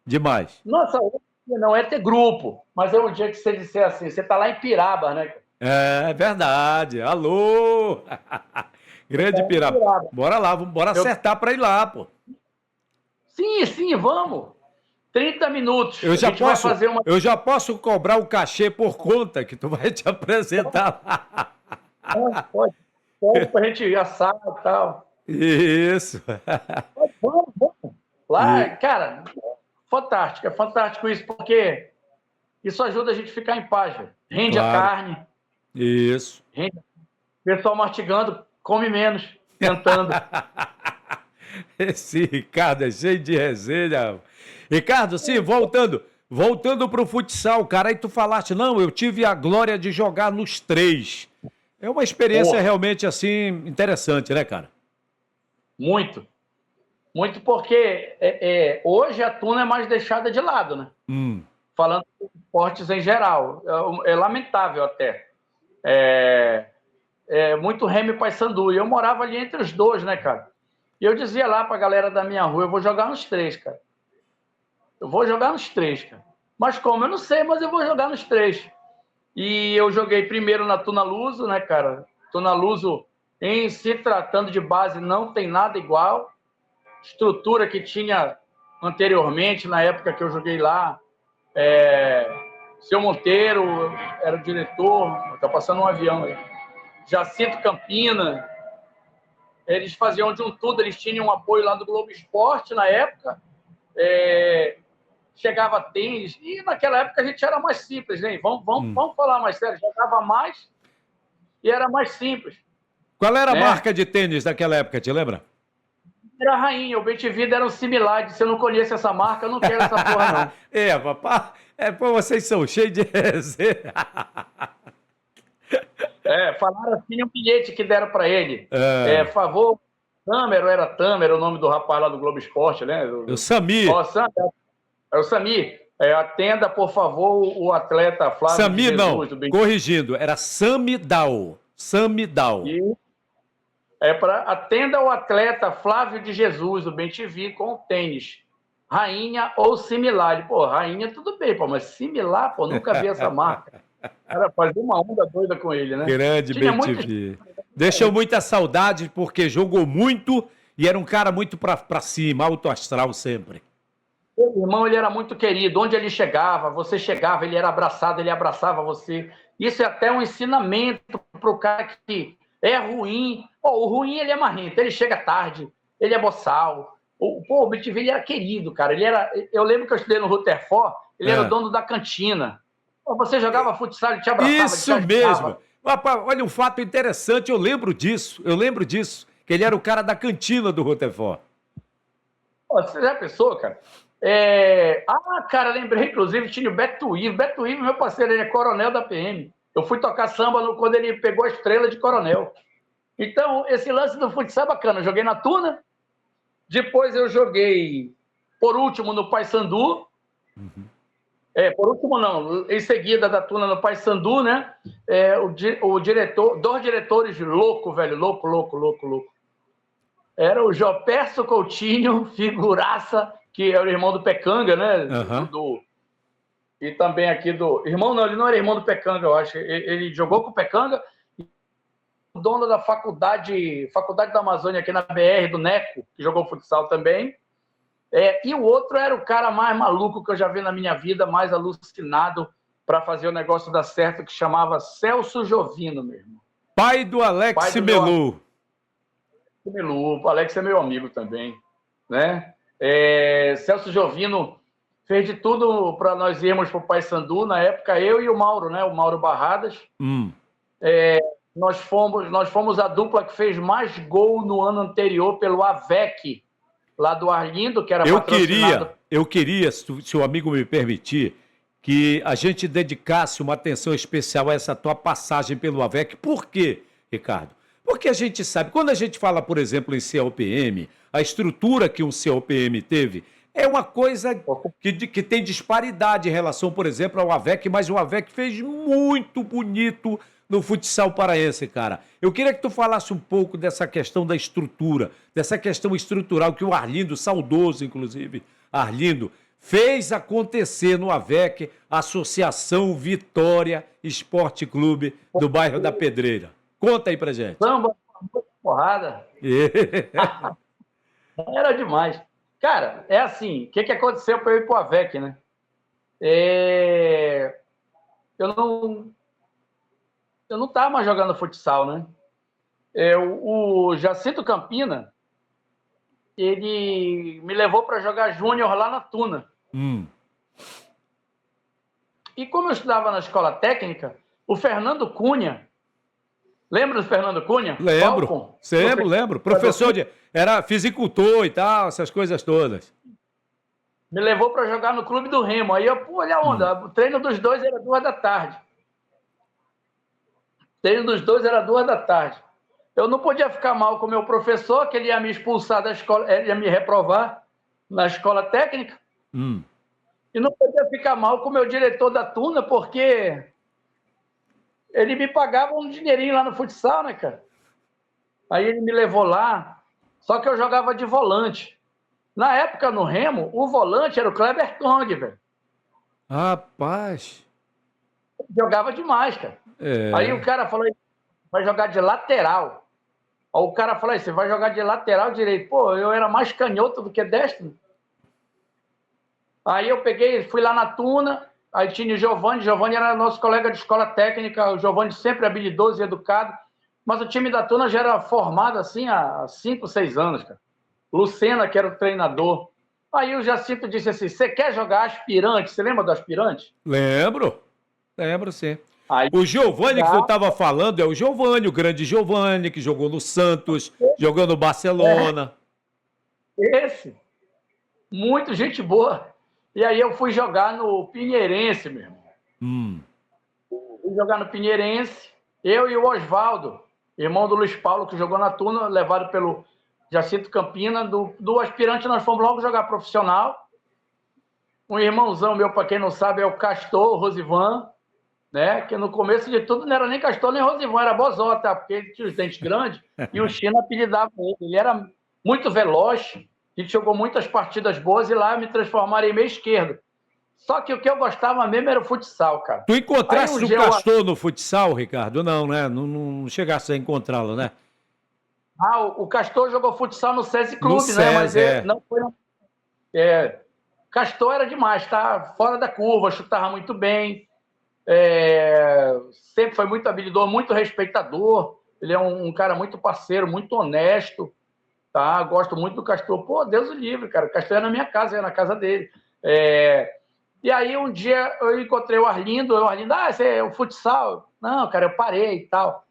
Demais. Nossa, não é ter grupo, mas é um dia que você disser assim, você tá lá em Piraba, né? É verdade. Alô! Grande Piraba. Bora lá, bora acertar para ir lá, pô. Sim, vamos. 30 minutos. Eu já posso cobrar o cachê por conta que tu vai te apresentar lá. Pode pra gente assar e tal. Isso. Vamos. Lá, cara, fantástico. É fantástico isso, porque isso ajuda a gente a ficar em paz. Véio. Rende a carne. Isso. O pessoal mastigando, come menos, cantando. Esse Ricardo é cheio de resenha. Ricardo, sim, voltando pro futsal, cara, aí tu falaste, não, eu tive a glória de jogar nos 3. É uma experiência realmente, assim, interessante, né, cara? Muito porque hoje a tuna é mais deixada de lado, né? Falando de esportes em geral. É lamentável até. Muito Remo e Paysandu. E eu morava ali entre os dois, né, cara? E eu dizia lá pra galera da minha rua, eu vou jogar nos 3, cara. Mas como? Eu não sei, mas eu vou jogar nos 3. E eu joguei primeiro na Tuna Luso, né, cara? Tuna Luso, em se tratando de base, não tem nada igual. Estrutura que tinha anteriormente, na época que eu joguei lá. Seu Monteiro era o diretor, tá passando um avião aí. Jacinto Campina. Eles faziam de um tudo, eles tinham um apoio lá do Globo Esporte na época. Chegava tênis, e naquela época a gente era mais simples, né? Vamos falar mais sério, jogava mais e era mais simples. Qual era a marca de tênis daquela época, te lembra? Era Rainha, o Bentivida era um similar. Se eu não conheço essa marca, eu não quero essa porra, não. Papai, vocês são cheios de resenha. Falaram assim, um bilhete que deram para ele. Favor, Tamer, era Tamer, o nome do rapaz lá do Globo Esporte, né? O Samir. O Samir. Atenda, por favor, o atleta Flávio Samir, de Jesus. não, corrigindo, era Samidal. Atenda o atleta Flávio de Jesus, do Bem-TV, com tênis. Rainha ou similar. Rainha tudo bem, mas similar, nunca vi essa marca. Era fazer uma onda doida com ele, né? Grande Bem-TV. Deixou muita saudade, porque jogou muito e era um cara muito pra cima, alto astral sempre. Meu irmão, ele era muito querido. Onde ele chegava, você chegava, ele era abraçado, ele abraçava você. Isso é até um ensinamento pro cara que é ruim. O ruim, ele é marrento, ele chega tarde, ele é boçal. O BTV, ele era querido, cara. Eu lembro que eu estudei no Rutherford, ele era o dono da cantina. Você jogava futsal, ele te abraçava. Isso mesmo. Olha, um fato interessante, eu lembro disso, que ele era o cara da cantina do Rutherford. Você já pensou, cara? Cara, lembrei, inclusive, tinha o Beto Ivo, meu parceiro, ele é coronel da PM. Eu fui tocar samba quando ele pegou a estrela de coronel. Então, esse lance do futsal é bacana. Eu joguei na Tuna, depois eu joguei, por último, no Paysandu. Por último, não. Em seguida da Tuna no Paysandu, né? O diretor, 2 diretores louco, velho. Louco. Era o Joperso Coutinho, figuraça, que era o irmão do Pecanga, né? E também aqui do... Irmão não, ele não era irmão do Pecanga, eu acho. Ele jogou com o Pecanga. Dono da faculdade da Amazônia aqui na BR, do Neco, que jogou futsal também. E o outro era o cara mais maluco que eu já vi na minha vida, mais alucinado para fazer o negócio dar certo, que chamava Celso Jovino mesmo. Pai do Alex Melu. O Alex é meu amigo também, né? Celso Jovino fez de tudo para nós irmos para o Paysandu. Na época, eu e o Mauro, né? O Mauro Barradas. Nós fomos a dupla que fez mais gol no ano anterior pelo AVEC, lá do Arlindo, que era patrocinado. Eu queria, se o amigo me permitir, que a gente dedicasse uma atenção especial a essa tua passagem pelo AVEC. Por quê, Ricardo? Porque a gente sabe, quando a gente fala, por exemplo, em COPM, a estrutura que um COPM teve é uma coisa que tem disparidade em relação, por exemplo, ao AVEC, mas o AVEC fez muito bonito no futsal paraense, cara. Eu queria que tu falasse um pouco dessa questão da estrutura, dessa questão estrutural que o Arlindo, saudoso inclusive, Arlindo, fez acontecer no AVEC, Associação Vitória Esporte Clube do bairro da Pedreira. Conta aí pra gente. Samba, porrada. Era demais. Cara, é assim, o que aconteceu para eu ir pro AVEC, né? Eu não tava mais jogando futsal, né? O Jacinto Campina, ele me levou para jogar júnior lá na Tuna. E como eu estudava na escola técnica, o Fernando Cunha, lembra do Fernando Cunha? Lembro, lembro. Professor era fisicultor e tal, essas coisas todas. Me levou para jogar no Clube do Remo. Aí eu, olha a onda, o treino dos dois era 2h. Eu não podia ficar mal com o meu professor, que ele ia me expulsar da escola, ele ia me reprovar na escola técnica. E não podia ficar mal com o meu diretor da Tuna, porque ele me pagava um dinheirinho lá no futsal, né, cara? Aí ele me levou lá, só que eu jogava de volante. Na época, no Remo, o volante era o Kleber Tong, velho. Rapaz. Jogava demais, cara. Aí o cara falou, vai jogar de lateral. Aí o cara falou, você vai jogar de lateral direito. Pô, eu era mais canhoto do que destro. Aí eu peguei, fui lá na Tuna, aí tinha o Giovanni era nosso colega de escola técnica, o Giovanni sempre habilidoso e educado, mas o time da Tuna já era formado assim há 5, 6 anos, cara. Lucena, que era o treinador. Aí o Jacinto disse assim, você quer jogar aspirante? Você lembra do aspirante? Lembro sim. Aí, o Giovanni que eu estava falando é o Giovanni, o grande Giovanni, que jogou no Santos, jogou no Barcelona. Esse. Muito gente boa. E aí eu fui jogar no Pinheirense, meu irmão. Fui jogar no Pinheirense, eu e o Oswaldo, irmão do Luiz Paulo, que jogou na Tuna, levado pelo Jacinto Campina. Do aspirante nós fomos logo jogar profissional. Um irmãozão meu, para quem não sabe, é o Castor Rosivan, né? Que no começo de tudo não era nem Castor nem Rosivan, era Bozota, porque ele tinha os dentes grandes e o China apelidava ele. Ele era muito veloz, a gente jogou muitas partidas boas e lá me transformaram em meio esquerdo. Só que o que eu gostava mesmo era o futsal, cara. Tu encontraste o Castor no futsal, Ricardo? Não, né? Não chegasse a encontrá-lo, né? O Castor jogou futsal no SESI Clube, né? Mas ele não foi... Castor era demais, tá? Fora da curva, chutava muito bem. Sempre foi muito habilidoso, muito respeitador. Ele é um cara muito parceiro, muito honesto, tá? Gosto muito do Castor. Pô, Deus o livre, cara. O Castor é na minha casa, é na casa dele. E aí um dia eu encontrei o Arlindo, esse é o futsal? Não, cara, eu parei e tal.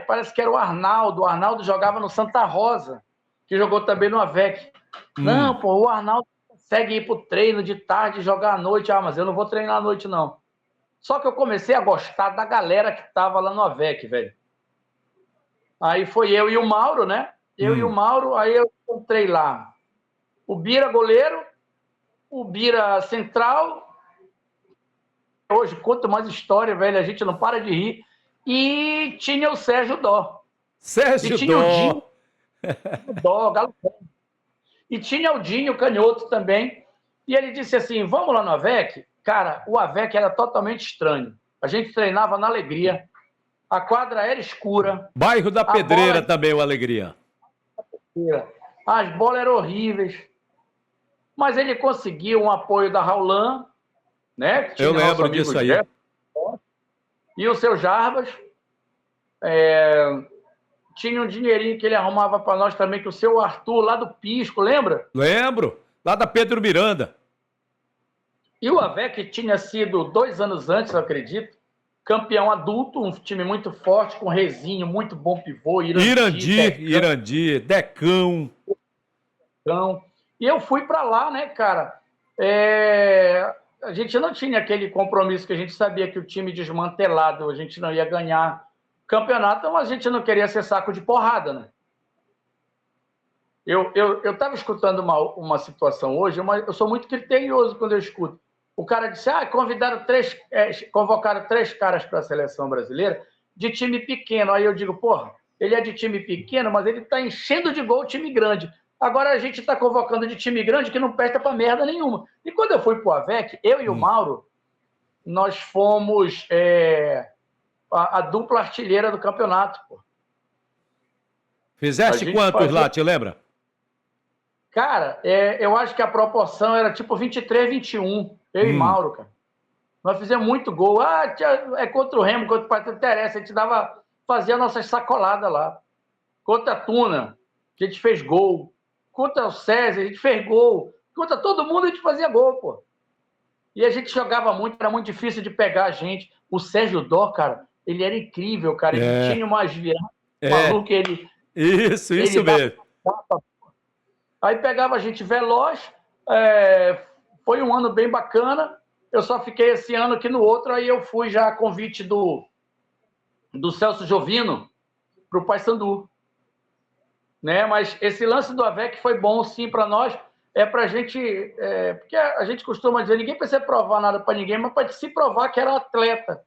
Parece que era o Arnaldo. O Arnaldo jogava no Santa Rosa, que jogou também no AVEC. Não, pô, o Arnaldo consegue ir pro treino de tarde e jogar à noite. Mas eu não vou treinar à noite, não. Só que eu comecei a gostar da galera que tava lá no AVEC, velho. Aí foi eu e o Mauro, né? E o Mauro, aí eu encontrei lá o Bira goleiro, o Bira central. Hoje conta mais história, velho, a gente não para de rir. E tinha o Sérgio Dó. Sérgio e tinha Dó. O Dinho, Dó, Galopão. E tinha o Dinho Canhoto também. E ele disse assim, vamos lá no AVEC? Cara, o AVEC era totalmente estranho. A gente treinava na Alegria. A quadra era escura. Bairro da Pedreira também, o Alegria. As bolas eram horríveis. Mas ele conseguiu um apoio da Raulan, né? Que eu lembro disso aí. E o seu Jarbas. Tinha um dinheirinho que ele arrumava para nós também, que o seu Arthur, lá do Pisco, lembra? Lembro. Lá da Pedro Miranda. E o AVEC tinha sido 2 anos antes, eu acredito, campeão adulto, um time muito forte, com Rezinho, muito bom pivô, Irandi, Decão. E eu fui para lá, né, cara? a gente não tinha aquele compromisso que a gente sabia que o time desmantelado, a gente não ia ganhar campeonato, mas a gente não queria ser saco de porrada, né? Eu estava escutando uma situação hoje, mas eu sou muito criterioso quando eu escuto. O cara disse, convocaram 3 caras para a seleção brasileira de time pequeno. Aí eu digo, porra, ele é de time pequeno, mas ele está enchendo de gol o time grande. Agora a gente está convocando de time grande que não presta para merda nenhuma. E quando eu fui para o AVEC, eu e o Mauro, nós fomos a dupla artilheira do campeonato. Pô. Fizeste quantos lá, te lembra? Cara, eu acho que a proporção era tipo 23, 21. Eu e Mauro, cara. Nós fizemos muito gol. É contra o Remo, contra o Partido interessa. A gente fazia nossas sacoladas lá. Contra a Tuna, que a gente fez gol. Contra o César, a gente fez gol. Contra todo mundo, a gente fazia gol, pô. E a gente jogava muito, era muito difícil de pegar a gente. O Sérgio Dó, cara, ele era incrível, cara. Ele tinha umas viradas malucas. Isso mesmo. Aí pegava a gente veloz, foi um ano bem bacana. Eu só fiquei esse ano que no outro, aí eu fui já a convite do Celso Jovino para o Paysandu. Né? Mas esse lance do AVEC foi bom sim para nós, para a gente, porque a gente costuma dizer, ninguém precisa provar nada para ninguém, mas para se provar que era atleta.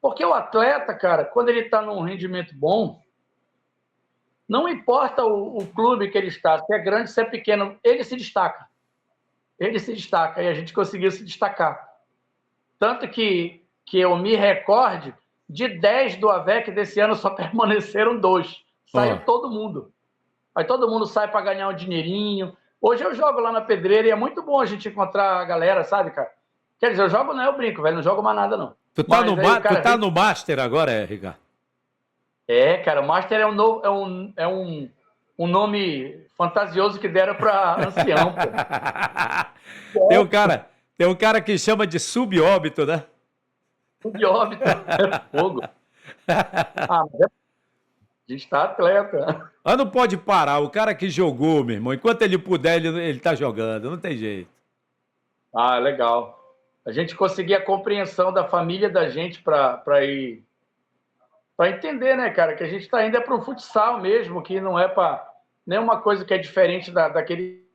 Porque o atleta, cara, quando ele está num rendimento bom, não importa o clube que ele está, se é grande, se é pequeno, ele se destaca. Ele se destaca, e a gente conseguiu se destacar. Tanto que eu me recorde, de 10 do AVEC desse ano, só permaneceram 2. Saiu todo mundo. Aí todo mundo sai para ganhar um dinheirinho. Hoje eu jogo lá na Pedreira e é muito bom a gente encontrar a galera, sabe, cara? Quer dizer, eu jogo, não, eu brinco, velho, não jogo mais nada, não. Tu tá no Master agora, Ricardo? Cara, o Master é um nome fantasioso que deram para ancião, pô. Tem um cara que chama de subóbito, né? Subóbito, é fogo. Mas a gente tá atleta. Mas não pode parar, o cara que jogou, meu irmão, enquanto ele puder, ele tá jogando, não tem jeito. Legal. A gente conseguir a compreensão da família da gente para entender, né, cara, que a gente está indo para um futsal mesmo, que não é para nenhuma coisa que é diferente daquele.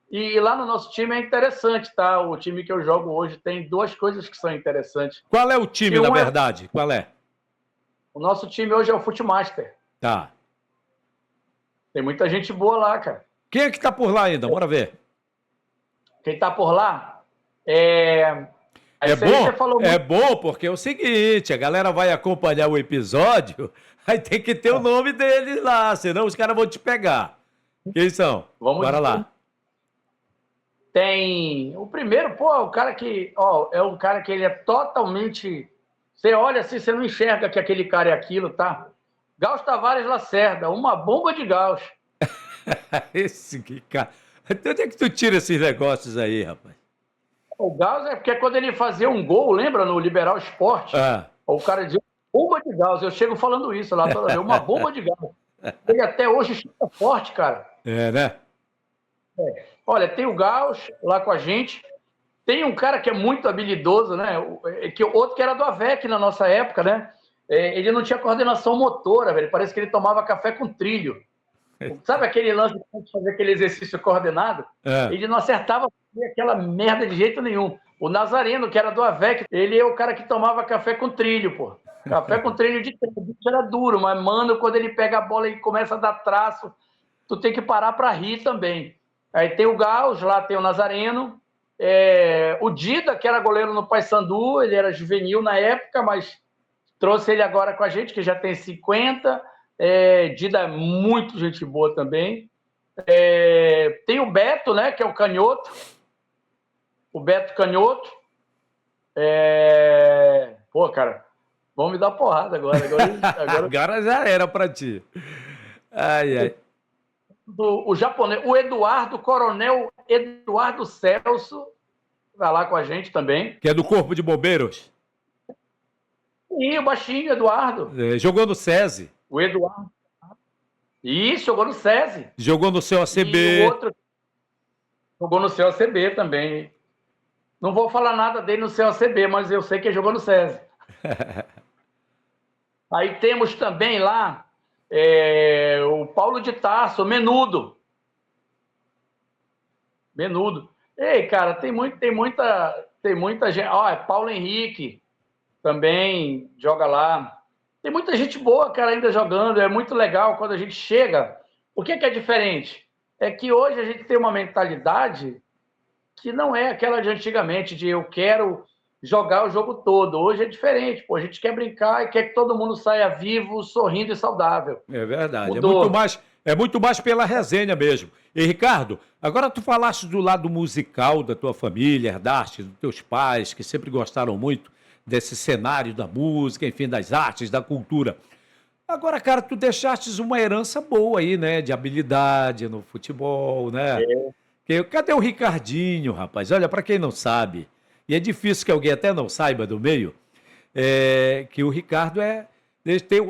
E lá no nosso time é interessante, tá? O time que eu jogo hoje tem 2 coisas que são interessantes. Qual é o time, na verdade? Qual é? O nosso time hoje é o Footmaster. Tá. Tem muita gente boa lá, cara. Quem é que tá por lá ainda? Bora ver. Quem tá por lá é bom porque é o seguinte, a galera vai acompanhar o episódio, aí tem que ter o nome deles lá, senão os caras vão te pegar. Quem são? Bora lá. Tem o primeiro, o cara que, é um cara que ele é totalmente, você olha assim, você não enxerga que aquele cara é aquilo, tá? Gauss Tavares Lacerda, uma bomba de Gauss. Esse cara. Então onde é que tu tira esses negócios aí, rapaz? O Gauss é porque quando ele fazia um gol, lembra, no Liberal Esporte? O cara dizia, bomba de Gauss. Eu chego falando isso lá toda vez, uma bomba de Gauss. Ele até hoje chuta forte, cara. Né? Olha, tem o Gauss lá com a gente. Tem um cara que é muito habilidoso, né? Outro que era do AVEC na nossa época, né? Ele não tinha coordenação motora, velho. Parece que ele tomava café com trilho. Sabe aquele lance de fazer aquele exercício coordenado? Ele não acertava aquela merda de jeito nenhum. O Nazareno, que era do AVEC, ele é o cara que tomava café com trilho, pô. Café com trilho de trilho. O bicho era duro, mas, mano, quando ele pega a bola e começa a dar traço, tu tem que parar pra rir também. Aí tem o Gauss, lá tem o Nazareno. O Dida, que era goleiro no Paysandu, ele era juvenil na época, mas trouxe ele agora com a gente, que já tem 50. Dida é muito gente boa também. Tem o Beto, né, que é o canhoto. O Beto Canhoto. Cara, vão me dar porrada agora. Agora já era pra ti. Ai. O japonês, o Eduardo, Coronel Eduardo Celso, tá lá com a gente também. Que é do Corpo de Bombeiros. E o baixinho, Eduardo. Jogou no SESI. O Eduardo. Isso, jogou no SESI. Jogou no seu ACB. E o outro jogou no seu ACB também. Não vou falar nada dele no COCB, mas eu sei que ele jogou no SESI. Aí temos também lá o Paulo de Tarso, Menudo. Menudo. Ei, cara, tem muita gente. Paulo Henrique também joga lá. Tem muita gente boa, cara, ainda jogando. É muito legal quando a gente chega. O que é diferente? É que hoje a gente tem uma mentalidade que não é aquela de antigamente, de eu quero jogar o jogo todo. Hoje é diferente, pô. A gente quer brincar e quer que todo mundo saia vivo, sorrindo e saudável. É verdade. Mudou. É muito mais pela resenha mesmo. E, Ricardo, agora tu falaste do lado musical da tua família, herdaste dos teus pais, que sempre gostaram muito desse cenário da música, enfim, das artes, da cultura. Agora, cara, tu deixastes uma herança boa aí, né? De habilidade no futebol, né? Cadê o Ricardinho, rapaz? Olha, pra quem não sabe, e é difícil que alguém até não saiba do meio, que o Ricardo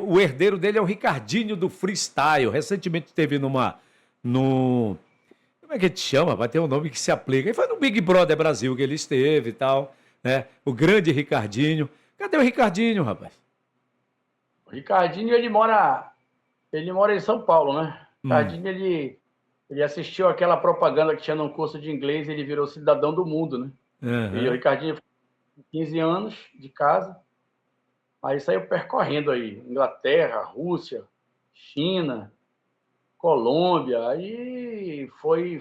o herdeiro dele é o Ricardinho do freestyle. Recentemente esteve no, como é que a gente chama? Vai ter um nome que se aplica. E foi no Big Brother Brasil que ele esteve e tal, né? O grande Ricardinho. Cadê o Ricardinho, rapaz? O Ricardinho, ele mora em São Paulo, né? O Hum. Ricardinho, ele assistiu aquela propaganda que tinha num curso de inglês, ele virou cidadão do mundo, né? E o Aham. Ricardinho, 15 anos de casa, aí saiu percorrendo aí, Inglaterra, Rússia, China, Colômbia, aí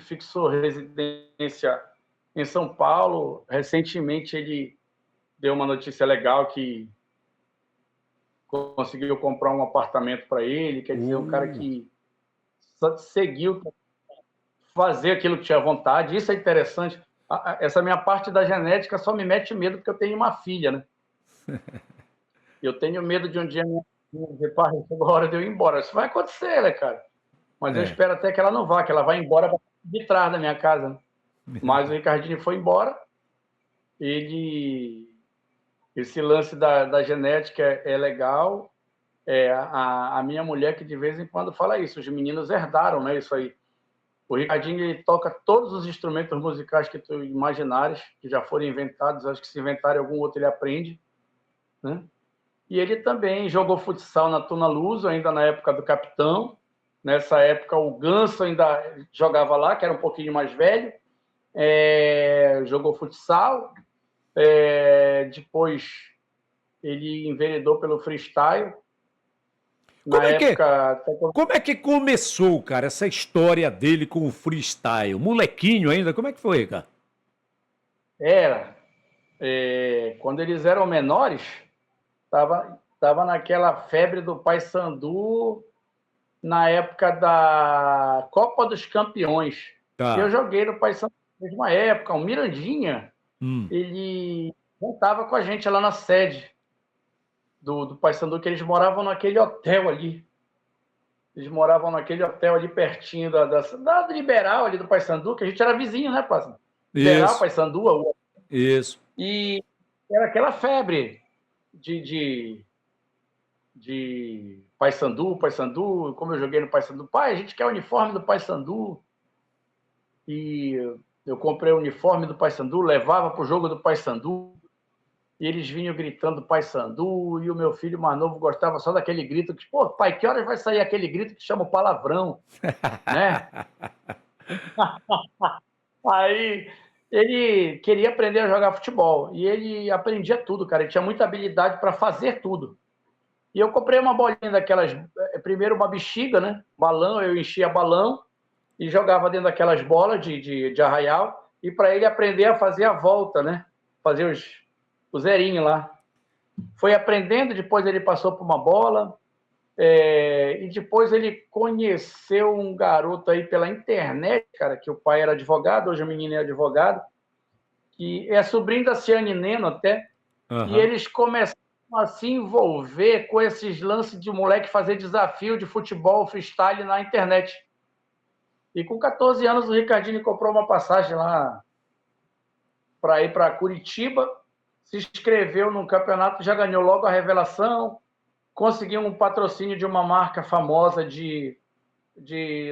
fixou residência em São Paulo. Recentemente ele deu uma notícia legal que conseguiu comprar um apartamento para ele, quer dizer, um cara Uh, que seguiu fazer aquilo que tinha vontade. Isso é interessante. Essa minha parte da genética só me mete medo porque eu tenho uma filha, né? Eu tenho medo de um dia minha filha dizer, pai, chegou a hora de eu ir embora. Isso vai acontecer, né, cara? Mas eu é. espero até que ela não vá, que ela vá embora de trás da minha casa. Né? Mas o Ricardinho foi embora. Esse lance da genética é legal. A minha mulher que de vez em quando fala isso. Os meninos herdaram, né? Isso aí. O Ricardinho ele toca todos os instrumentos musicais que tu imaginares, que já foram inventados. Acho que se inventarem algum outro ele aprende, né? E ele também jogou futsal na Tuna Luso, ainda na época do capitão. Nessa época o Ganso ainda jogava lá, que era um pouquinho mais velho. Jogou futsal. Depois ele enveredou pelo freestyle. Na Como é que, época... como é que começou, cara, essa história dele com o freestyle? Molequinho ainda, como é que foi, cara? Era. Quando eles eram menores, tava naquela febre do Paysandu na época da Copa dos Campeões. Eu Tá. joguei no Paysandu na mesma época. O Mirandinha, Hum. ele estava com a gente lá na sede do Paysandu, que eles moravam naquele hotel ali. Eles moravam naquele hotel ali pertinho da Liberal, ali do Paysandu, que a gente era vizinho, né, parceiro? Liberal, Isso, Paysandu. isso. E era aquela febre de Paysandu, como eu joguei no Paysandu. Pai, a gente quer o uniforme do Paysandu. E eu comprei o uniforme do Paysandu, levava para o jogo do Paysandu. E eles vinham gritando Paysandu, e o meu filho mais novo gostava só daquele grito que, pô, pai, que horas vai sair aquele grito que chama palavrão, né? Aí ele queria aprender a jogar futebol, e ele aprendia tudo, cara, ele tinha muita habilidade para fazer tudo. E eu comprei uma bolinha daquelas, primeiro uma bexiga, né? Balão, eu enchia balão e jogava dentro daquelas bolas de arraial, e para ele aprender a fazer a volta, né? Fazer o zerinho lá. Foi aprendendo, depois ele passou por uma bola, e depois ele conheceu um garoto aí pela internet, cara, que o pai era advogado, hoje o menino é advogado, que é sobrinho da Ciane Neno até, e Aham. eles começaram a se envolver com esses lances de moleque fazer desafio de futebol freestyle na internet. E com 14 anos o Ricardinho comprou uma passagem lá para ir para Curitiba, se inscreveu num campeonato, já ganhou logo a revelação, conseguiu um patrocínio de uma marca famosa de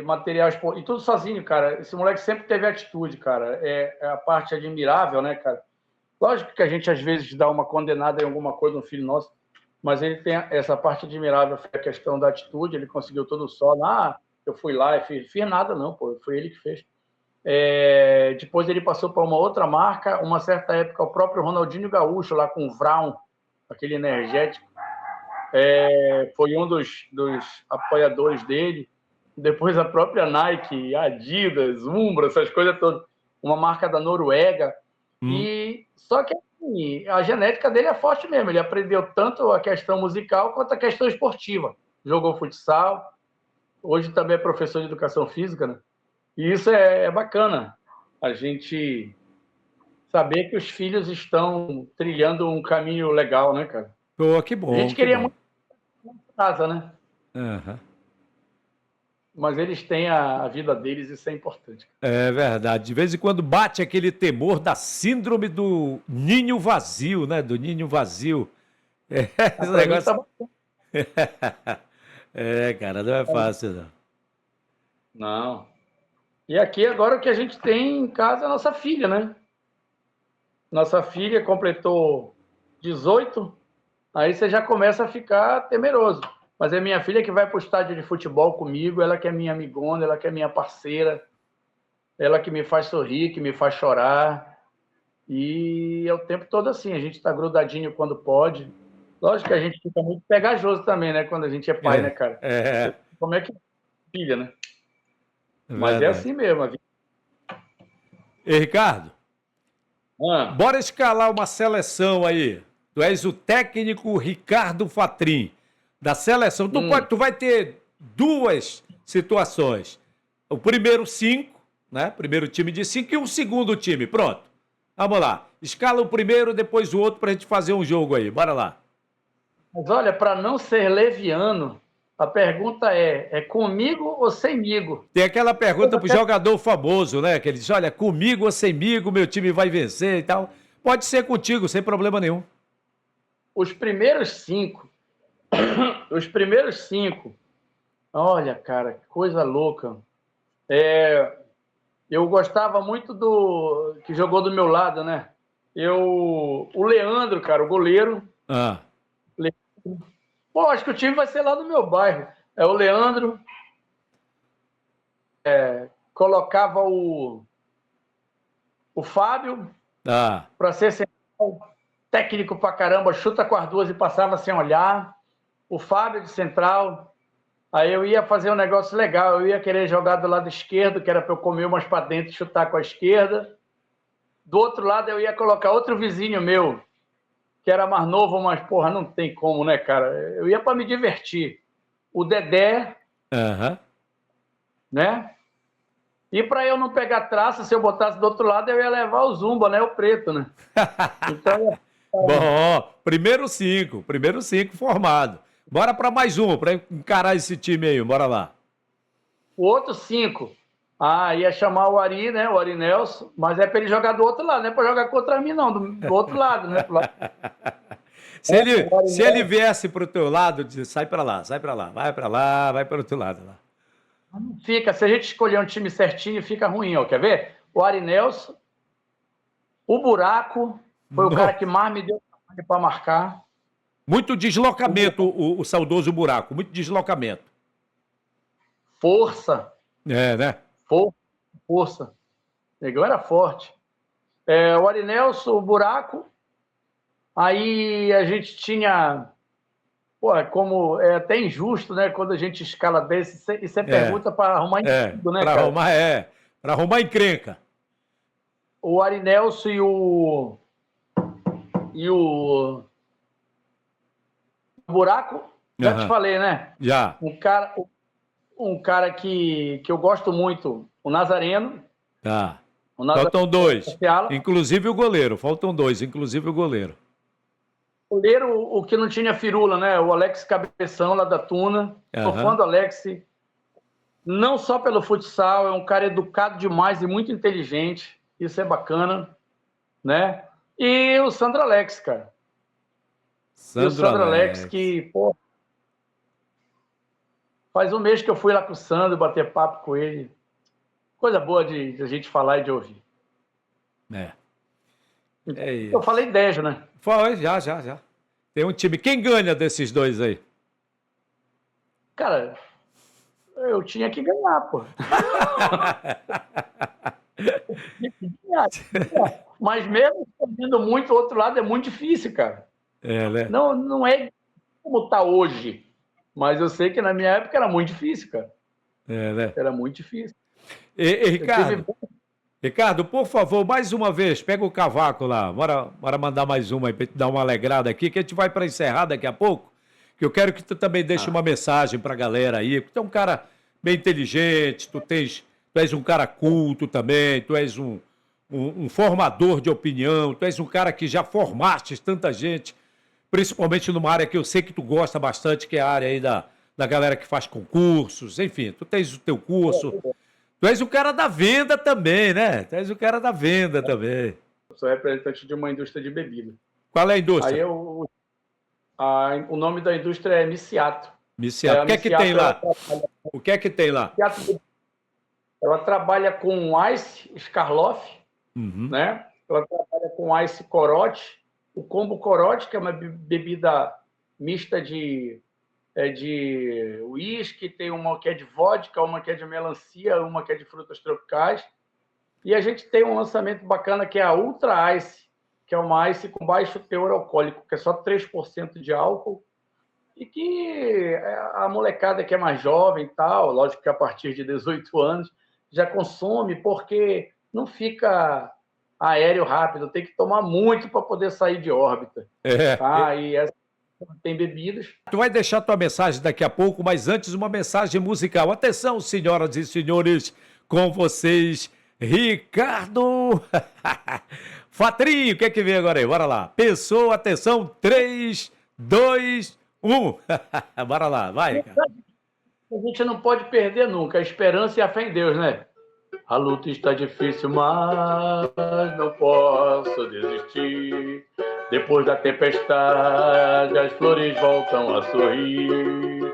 material esportivo, e tudo sozinho, cara. Esse moleque sempre teve atitude, cara. É a parte admirável, né, cara? Lógico que a gente, às vezes, dá uma condenada em alguma coisa no filho nosso, mas ele tem essa parte admirável, foi a questão da atitude, ele conseguiu todo o solo. Eu fui lá e fiz nada, não, pô, foi ele que fez. Depois ele passou para uma outra marca, uma certa época, o próprio Ronaldinho Gaúcho, lá com o Vrown, aquele energético, foi um dos apoiadores dele. Depois a própria Nike, Adidas, Umbro, essas coisas todas, uma marca da Noruega. E só que assim, a genética dele é forte mesmo. Ele aprendeu tanto a questão musical quanto a questão esportiva. Jogou futsal, hoje também é professor de educação física, né? E isso é bacana, a gente saber que os filhos estão trilhando um caminho legal, né, cara? Pô, que bom, A gente que queria bom. muito casa, né? Aham. Mas eles têm a vida deles, isso é importante. É verdade. De vez em quando bate aquele temor da síndrome do ninho vazio, né? Do ninho vazio. Esse Para mim negócio. tá bacana. Cara, não é fácil, não. Não. E aqui agora o que a gente tem em casa é a nossa filha, né? Nossa filha completou 18, aí você já começa a ficar temeroso. Mas é minha filha que vai para o estádio de futebol comigo, ela que é minha amigona, ela que é minha parceira, ela que me faz sorrir, que me faz chorar. E é o tempo todo assim, a gente está grudadinho quando pode. Lógico que a gente fica muito pegajoso também, né? Quando a gente é pai, né, cara? Como é que filha, né? Mas é Verdade. assim mesmo a vida. Ei, Ricardo, bora escalar uma seleção aí. Tu és o técnico Ricardo Fatrim, da seleção. Tu vai ter duas situações. O primeiro 5, né? Primeiro time de 5 e o segundo time. Pronto. Vamos lá. Escala o primeiro, depois o outro pra gente fazer um jogo aí. Bora lá. Mas olha, para não ser leviano, a pergunta é comigo ou semigo? Tem aquela pergunta pro jogador famoso, né? Que ele diz, olha, comigo ou semigo, meu time vai vencer e tal. Pode ser contigo, sem problema nenhum. Os primeiros 5. Os primeiros 5. Olha, cara, que coisa louca. Eu gostava muito do que jogou do meu lado, né? O Leandro, cara, o goleiro. Pô, acho que o time vai ser lá do meu bairro. É o Leandro. Colocava o Fábio para ser central, técnico pra caramba, chuta com as duas e passava sem olhar. O Fábio de central. Aí eu ia fazer um negócio legal, eu ia querer jogar do lado esquerdo, que era para eu comer umas para dentro e chutar com a esquerda. Do outro lado eu ia colocar outro vizinho meu, que era mais novo, mas porra, não tem como, né, cara? Eu ia para me divertir. O Dedé, né? E para eu não pegar traça, se eu botasse do outro lado, eu ia levar o Zumba, né? O preto, né? Então, bom, primeiro 5 formado. Bora para mais um, para encarar esse time aí, bora lá. O outro 5, ia chamar o Ari, né? O Ari Nelson, mas é para ele jogar do outro lado, não é para jogar contra mim, não, do outro lado, né? Se ele viesse para o teu lado, diz, sai para lá, vai para lá, vai para o outro lado. Lá. Fica, se a gente escolher um time certinho, fica ruim, ó. Quer ver? O Ari Nelson, o Buraco, foi o cara que mais me deu para marcar. Muito deslocamento, o saudoso Buraco, muito deslocamento. Força. Né? Força. O negão era forte. O Ari Nelson, o Buraco. Aí a gente tinha... Pô, como é até injusto, né? Quando a gente escala desse, e você pergunta para arrumar tudo, né, cara? Para arrumar encrenca. O Ari Nelson e o Buraco, já te falei, né? Já. Um cara que eu gosto muito, o Nazareno. Faltam 2. Inclusive o goleiro. Faltam 2, inclusive o goleiro. O goleiro, o que não tinha firula, né? O Alex Cabeção, lá da Tuna. Sou fã do Alex. Não só pelo futsal, é um cara educado demais e muito inteligente. Isso é bacana, né? E o Sandro Alex, cara. Sandro Alex, que, pô, faz um mês que eu fui lá com o Sandro bater papo com ele. Coisa boa de a gente falar e de ouvir. É Eu isso. falei 10, né? Foi, já. Tem um time. Quem ganha desses dois aí? Cara, eu tinha que ganhar, pô. Tinha que ganhar. Mas mesmo perdendo muito, o outro lado é muito difícil, cara. É, né? Não é como está hoje. Mas eu sei que na minha época era muito difícil, cara. É, né? Era muito difícil. E, Eu tive. Ricardo, por favor, mais uma vez, pega o cavaco lá. Bora mandar mais uma aí pra te dar uma alegrada aqui, que a gente vai para encerrar daqui a pouco. Que eu quero que tu também deixe uma mensagem pra galera aí. Tu é um cara bem inteligente, tu és um cara culto também, tu és um formador de opinião, tu és um cara que já formaste tanta gente, principalmente numa área que eu sei que tu gosta bastante, que é a área aí da galera que faz concursos, enfim, tu tens o teu curso. Tu és o cara da venda também, né? Tu és o cara da venda também. Eu sou representante de uma indústria de bebida. Qual é a Aí indústria? o nome da indústria é Miciato. Miciato. O que é que tem lá? O que é que tem lá? Ela trabalha com Ice Scarloff, Uhum. né? Ela trabalha com Ice Corote, o combo Corote, que é uma bebida mista de uísque, tem uma que é de vodka, uma que é de melancia, uma que é de frutas tropicais. E a gente tem um lançamento bacana que é a Ultra Ice, que é uma Ice com baixo teor alcoólico, que é só 3% de álcool, e que a molecada que é mais jovem e tal, lógico que a partir de 18 anos, já consome, porque não fica aéreo rápido, tem que tomar muito para poder sair de órbita. Tá? E tem bebidas. Tu vai deixar tua mensagem daqui a pouco, mas antes uma mensagem musical. Atenção, senhoras e senhores, com vocês, Ricardo Fatrinho. O que é que vem agora aí? Bora lá. Pensou, atenção, 3, 2, 1. Bora lá, vai, Ricardo. A gente não pode perder nunca a esperança e a fé em Deus, né? A luta está difícil, mas não posso desistir. Depois da tempestade, as flores voltam a sorrir.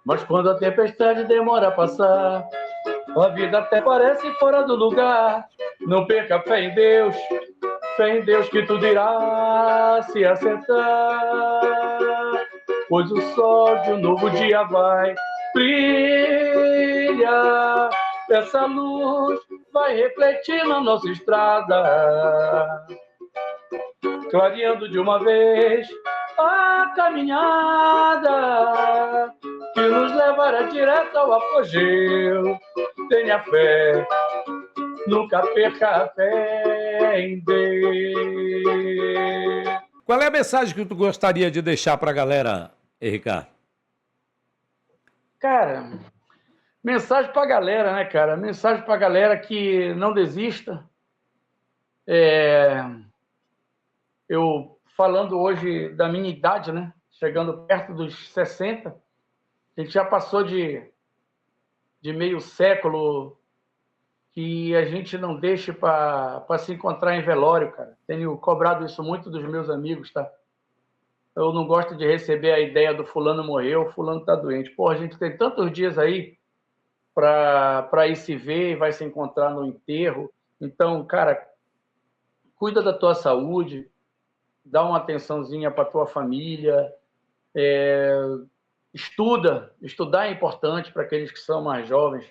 Mas quando a tempestade demora a passar, a vida até parece fora do lugar. Não perca fé em Deus que tudo irá se acertar. Pois o sol de um novo dia vai brilhar. Essa luz vai refletir na nossa estrada, clareando de uma vez a caminhada que nos levará direto ao apogeu. Tenha fé, nunca perca a fé em Deus. Qual é a mensagem que tu gostaria de deixar pra galera, Ricardo? Cara, mensagem pra galera, né, cara? Mensagem pra galera que não desista. Eu falando hoje da minha idade, né? Chegando perto dos 60, a gente já passou de meio século que a gente não deixe para se encontrar em velório, cara. Tenho cobrado isso muito dos meus amigos, tá? Eu não gosto de receber a ideia do fulano morreu, fulano tá doente. Pô, a gente tem tantos dias aí para ir se ver e vai se encontrar no enterro. Então, cara, cuida da tua saúde, dá uma atençãozinha para tua família, estudar é importante para aqueles que são mais jovens.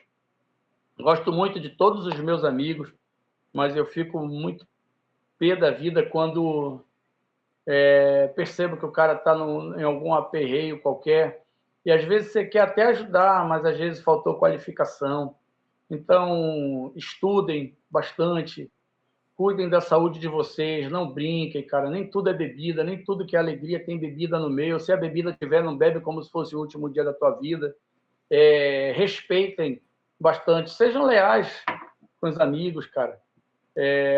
Gosto muito de todos os meus amigos, mas eu fico muito pé da vida quando percebo que o cara está em algum aperreio qualquer, e às vezes você quer até ajudar, mas às vezes faltou qualificação. Então, estudem bastante, cuidem da saúde de vocês, não brinquem, cara, nem tudo é bebida, nem tudo que é alegria tem bebida no meio. Se a bebida tiver, não bebe como se fosse o último dia da tua vida. Respeitem bastante, sejam leais com os amigos, cara.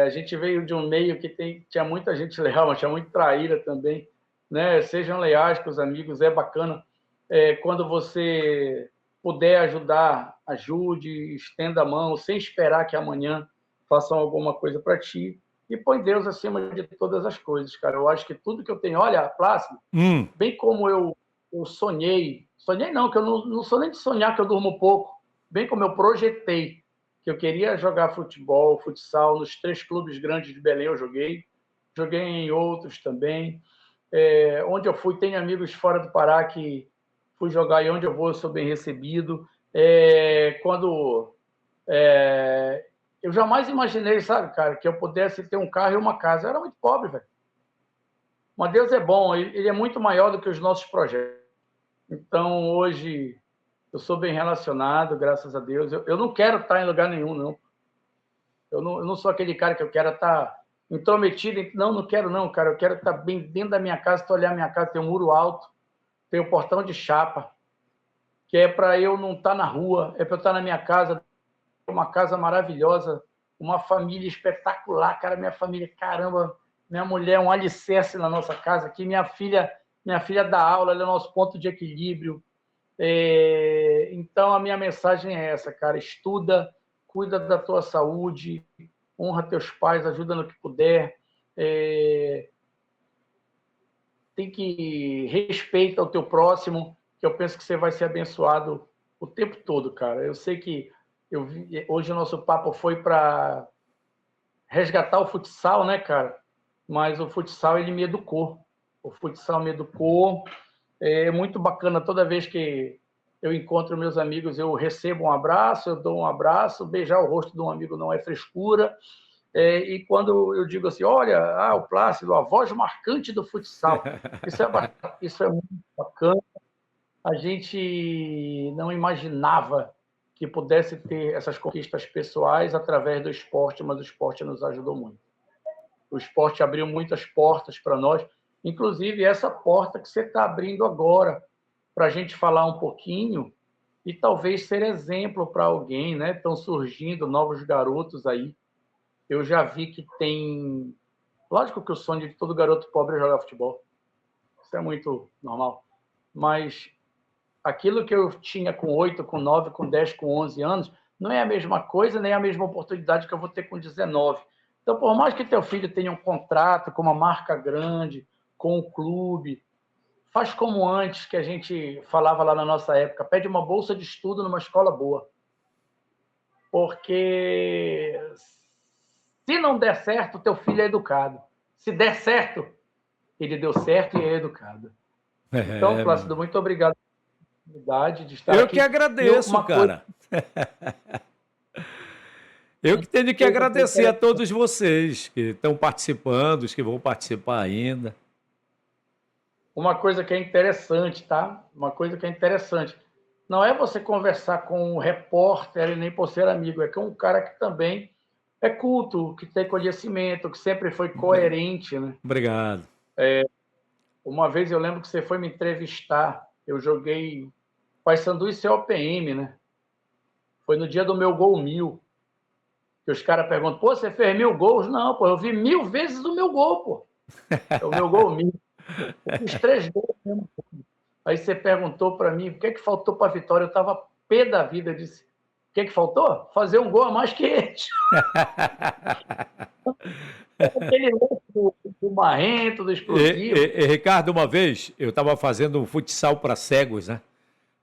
A gente veio de um meio que tinha muita gente leal, mas tinha muito traíra também, né? Sejam leais com os amigos, é bacana. Quando você puder ajudar, ajude, estenda a mão, sem esperar que amanhã façam alguma coisa para ti, e põe Deus acima de todas as coisas, cara. Eu acho que tudo que eu tenho, olha, Plácido, bem como eu sonhei não, que eu não sou nem de sonhar que eu durmo pouco, bem como eu projetei que eu queria jogar futebol, futsal, nos 3 clubes grandes de Belém eu joguei, joguei em outros também. Onde eu fui, tem amigos fora do Pará que fui jogar e onde eu vou eu sou bem recebido. Eu jamais imaginei, sabe, cara, que eu pudesse ter um carro e uma casa. Eu era muito pobre, velho. Mas Deus é bom, ele é muito maior do que os nossos projetos. Então, hoje, eu sou bem relacionado, graças a Deus. Eu não quero estar em lugar nenhum, não. Eu não sou aquele cara que eu quero estar intrometido. Não quero, não, cara. Eu quero estar bem dentro da minha casa. Se tu olhar a minha casa, tem um muro alto, tem um portão de chapa, que é para eu não estar na rua, é para eu estar na minha casa, uma casa maravilhosa, uma família espetacular, cara. Minha família, caramba, minha mulher é um alicerce na nossa casa aqui. Minha filha dá aula, ela é o nosso ponto de equilíbrio. Então, a minha mensagem é essa, cara. Estuda, cuida da tua saúde, honra teus pais, ajuda no que puder. Tem que respeitar o teu próximo, que eu penso que você vai ser abençoado o tempo todo, cara. Eu sei que hoje o nosso papo foi para resgatar o futsal, né, cara? Mas o futsal, ele me educou. O futsal me educou. É muito bacana, toda vez que eu encontro meus amigos, eu recebo um abraço, eu dou um abraço, beijar o rosto de um amigo não é frescura. E quando eu digo assim, olha, o Plácido, a voz marcante do futsal, isso é muito bacana. A gente não imaginava que pudesse ter essas conquistas pessoais através do esporte, mas o esporte nos ajudou muito. O esporte abriu muitas portas para nós, inclusive essa porta que você está abrindo agora, para a gente falar um pouquinho e talvez ser exemplo para alguém, né? Estão surgindo novos garotos aí. Eu já vi que tem... Lógico que o sonho de todo garoto pobre é jogar futebol. Isso é muito normal. Mas aquilo que eu tinha com 8, com 9, com 10, com 11 anos, não é a mesma coisa, nem a mesma oportunidade que eu vou ter com 19. Então, por mais que teu filho tenha um contrato com uma marca grande, com um clube, faz como antes que a gente falava lá na nossa época, pede uma bolsa de estudo numa escola boa. Porque se não der certo, teu filho é educado. Se der certo, ele deu certo e é educado. Então, Plácido, muito obrigado pela oportunidade de estar aqui. Eu que agradeço, cara. Eu que tenho que agradecer a todos vocês que estão participando, os que vão participar ainda. Uma coisa que é interessante, tá? Uma coisa que é interessante. Não é você conversar com um repórter e nem por ser amigo, é com um cara que também é culto, que tem conhecimento, que sempre foi coerente, né? Obrigado. Uma vez eu lembro que você foi me entrevistar, eu joguei Paysandu e COPM, né? Foi no dia do meu gol 1000. Que os caras perguntam, pô, você fez 1000 gols? Não, pô, eu vi 1000 vezes o meu gol, pô. É o meu gol 1000. Eu fiz 3 gols mesmo. Aí você perguntou para mim o que faltou para a vitória. Eu estava pé da vida. Eu disse, o que faltou? Fazer um gol a mais que eles. Aquele lance do marrento, do explosivo. Ricardo, uma vez eu estava fazendo um futsal para cegos, né?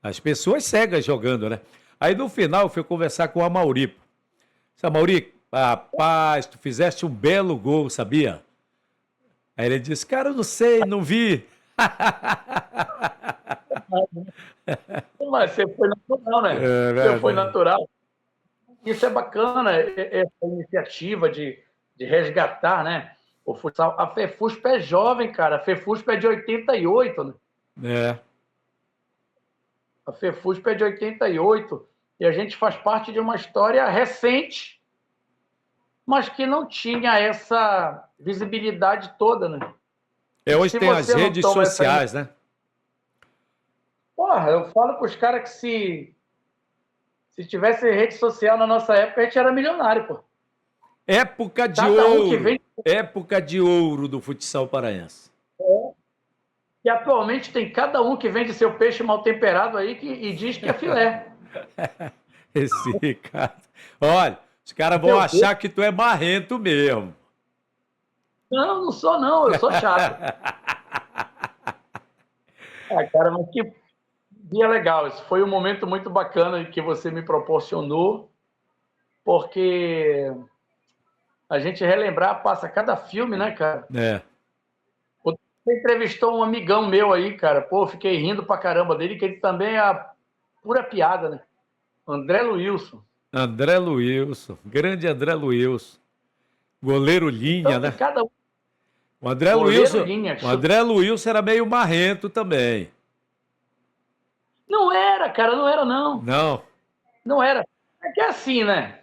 As pessoas cegas jogando, né? Aí no final eu fui conversar com o Amauri. Amauri, rapaz, tu fizeste um belo gol, sabia? Aí ele disse, cara, eu não sei, não vi. Mas você foi natural, né? Você foi natural. Isso é bacana, essa iniciativa de resgatar, né? O futsal. A FEFUSP é jovem, cara. A FEFUSP é de 88, né? A FEFUSP é de 88 e a gente faz parte de uma história recente, mas que não tinha essa visibilidade toda, né? Hoje tem as redes sociais, né? Porra, eu falo para os caras que se tivesse rede social na nossa época, a gente era milionário, pô. Época de ouro. Época de ouro do futsal paraense. E atualmente tem cada um que vende seu peixe mal temperado aí e diz que é filé. Esse Ricardo. Olha, os caras vão achar que tu é marrento mesmo. Não sou não, eu sou chato. Cara, mas que dia legal. Isso foi um momento muito bacana que você me proporcionou, porque A gente relembrar, passa cada filme, né, cara? É. Você entrevistou um amigão meu aí, cara. Pô, fiquei rindo pra caramba dele, que ele também é pura piada, né? André Luilson. André Luilson, grande André Luilson. Goleiro linha, Então, né? cada um. O André Goleiro Luilson, linha. o André Luilson era meio marrento também. Não era, cara, não era, não. Não, Não era. É que é assim, né?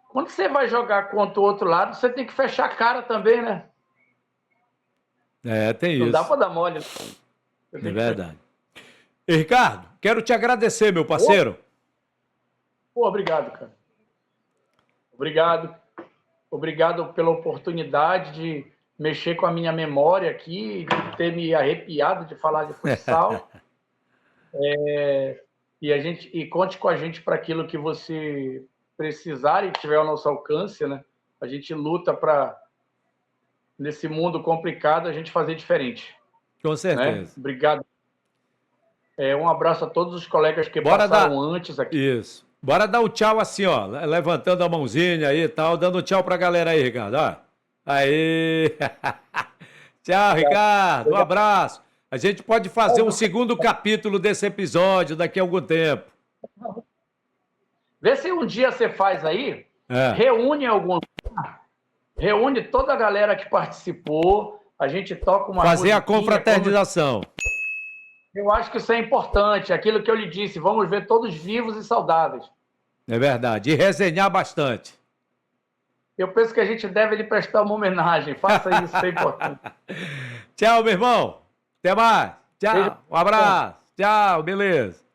Quando você vai jogar contra o outro lado, você tem que fechar a cara também, né? tem Não dá isso. pra dar mole. Né? É verdade. E, Ricardo, quero te agradecer, meu parceiro. Pô, obrigado, cara. Obrigado. Obrigado pela oportunidade de mexer com a minha memória aqui, de ter me arrepiado de falar de futsal. E conte com a gente para aquilo que você precisar e tiver ao nosso alcance, né? A gente luta para, nesse mundo complicado, a gente fazer diferente. Com Né? certeza. Obrigado. Um abraço a todos os colegas que Bora passaram antes aqui. Isso. Bora dar um tchau assim, ó. Levantando a mãozinha aí e tal, dando tchau pra galera aí, Ricardo. Ó. Aí. Tchau, Ricardo. Um abraço. A gente pode fazer um segundo capítulo desse episódio daqui a algum tempo. Vê se um dia você faz aí, reúne toda a galera que participou, a gente toca uma fazer a confraternização. Eu acho que isso é importante, aquilo que eu lhe disse, vamos ver todos vivos e saudáveis. É verdade, e resenhar bastante. Eu penso que a gente deve lhe prestar uma homenagem, faça isso, isso é importante. Tchau, meu irmão. Até mais. Tchau. Um abraço. Tchau, beleza.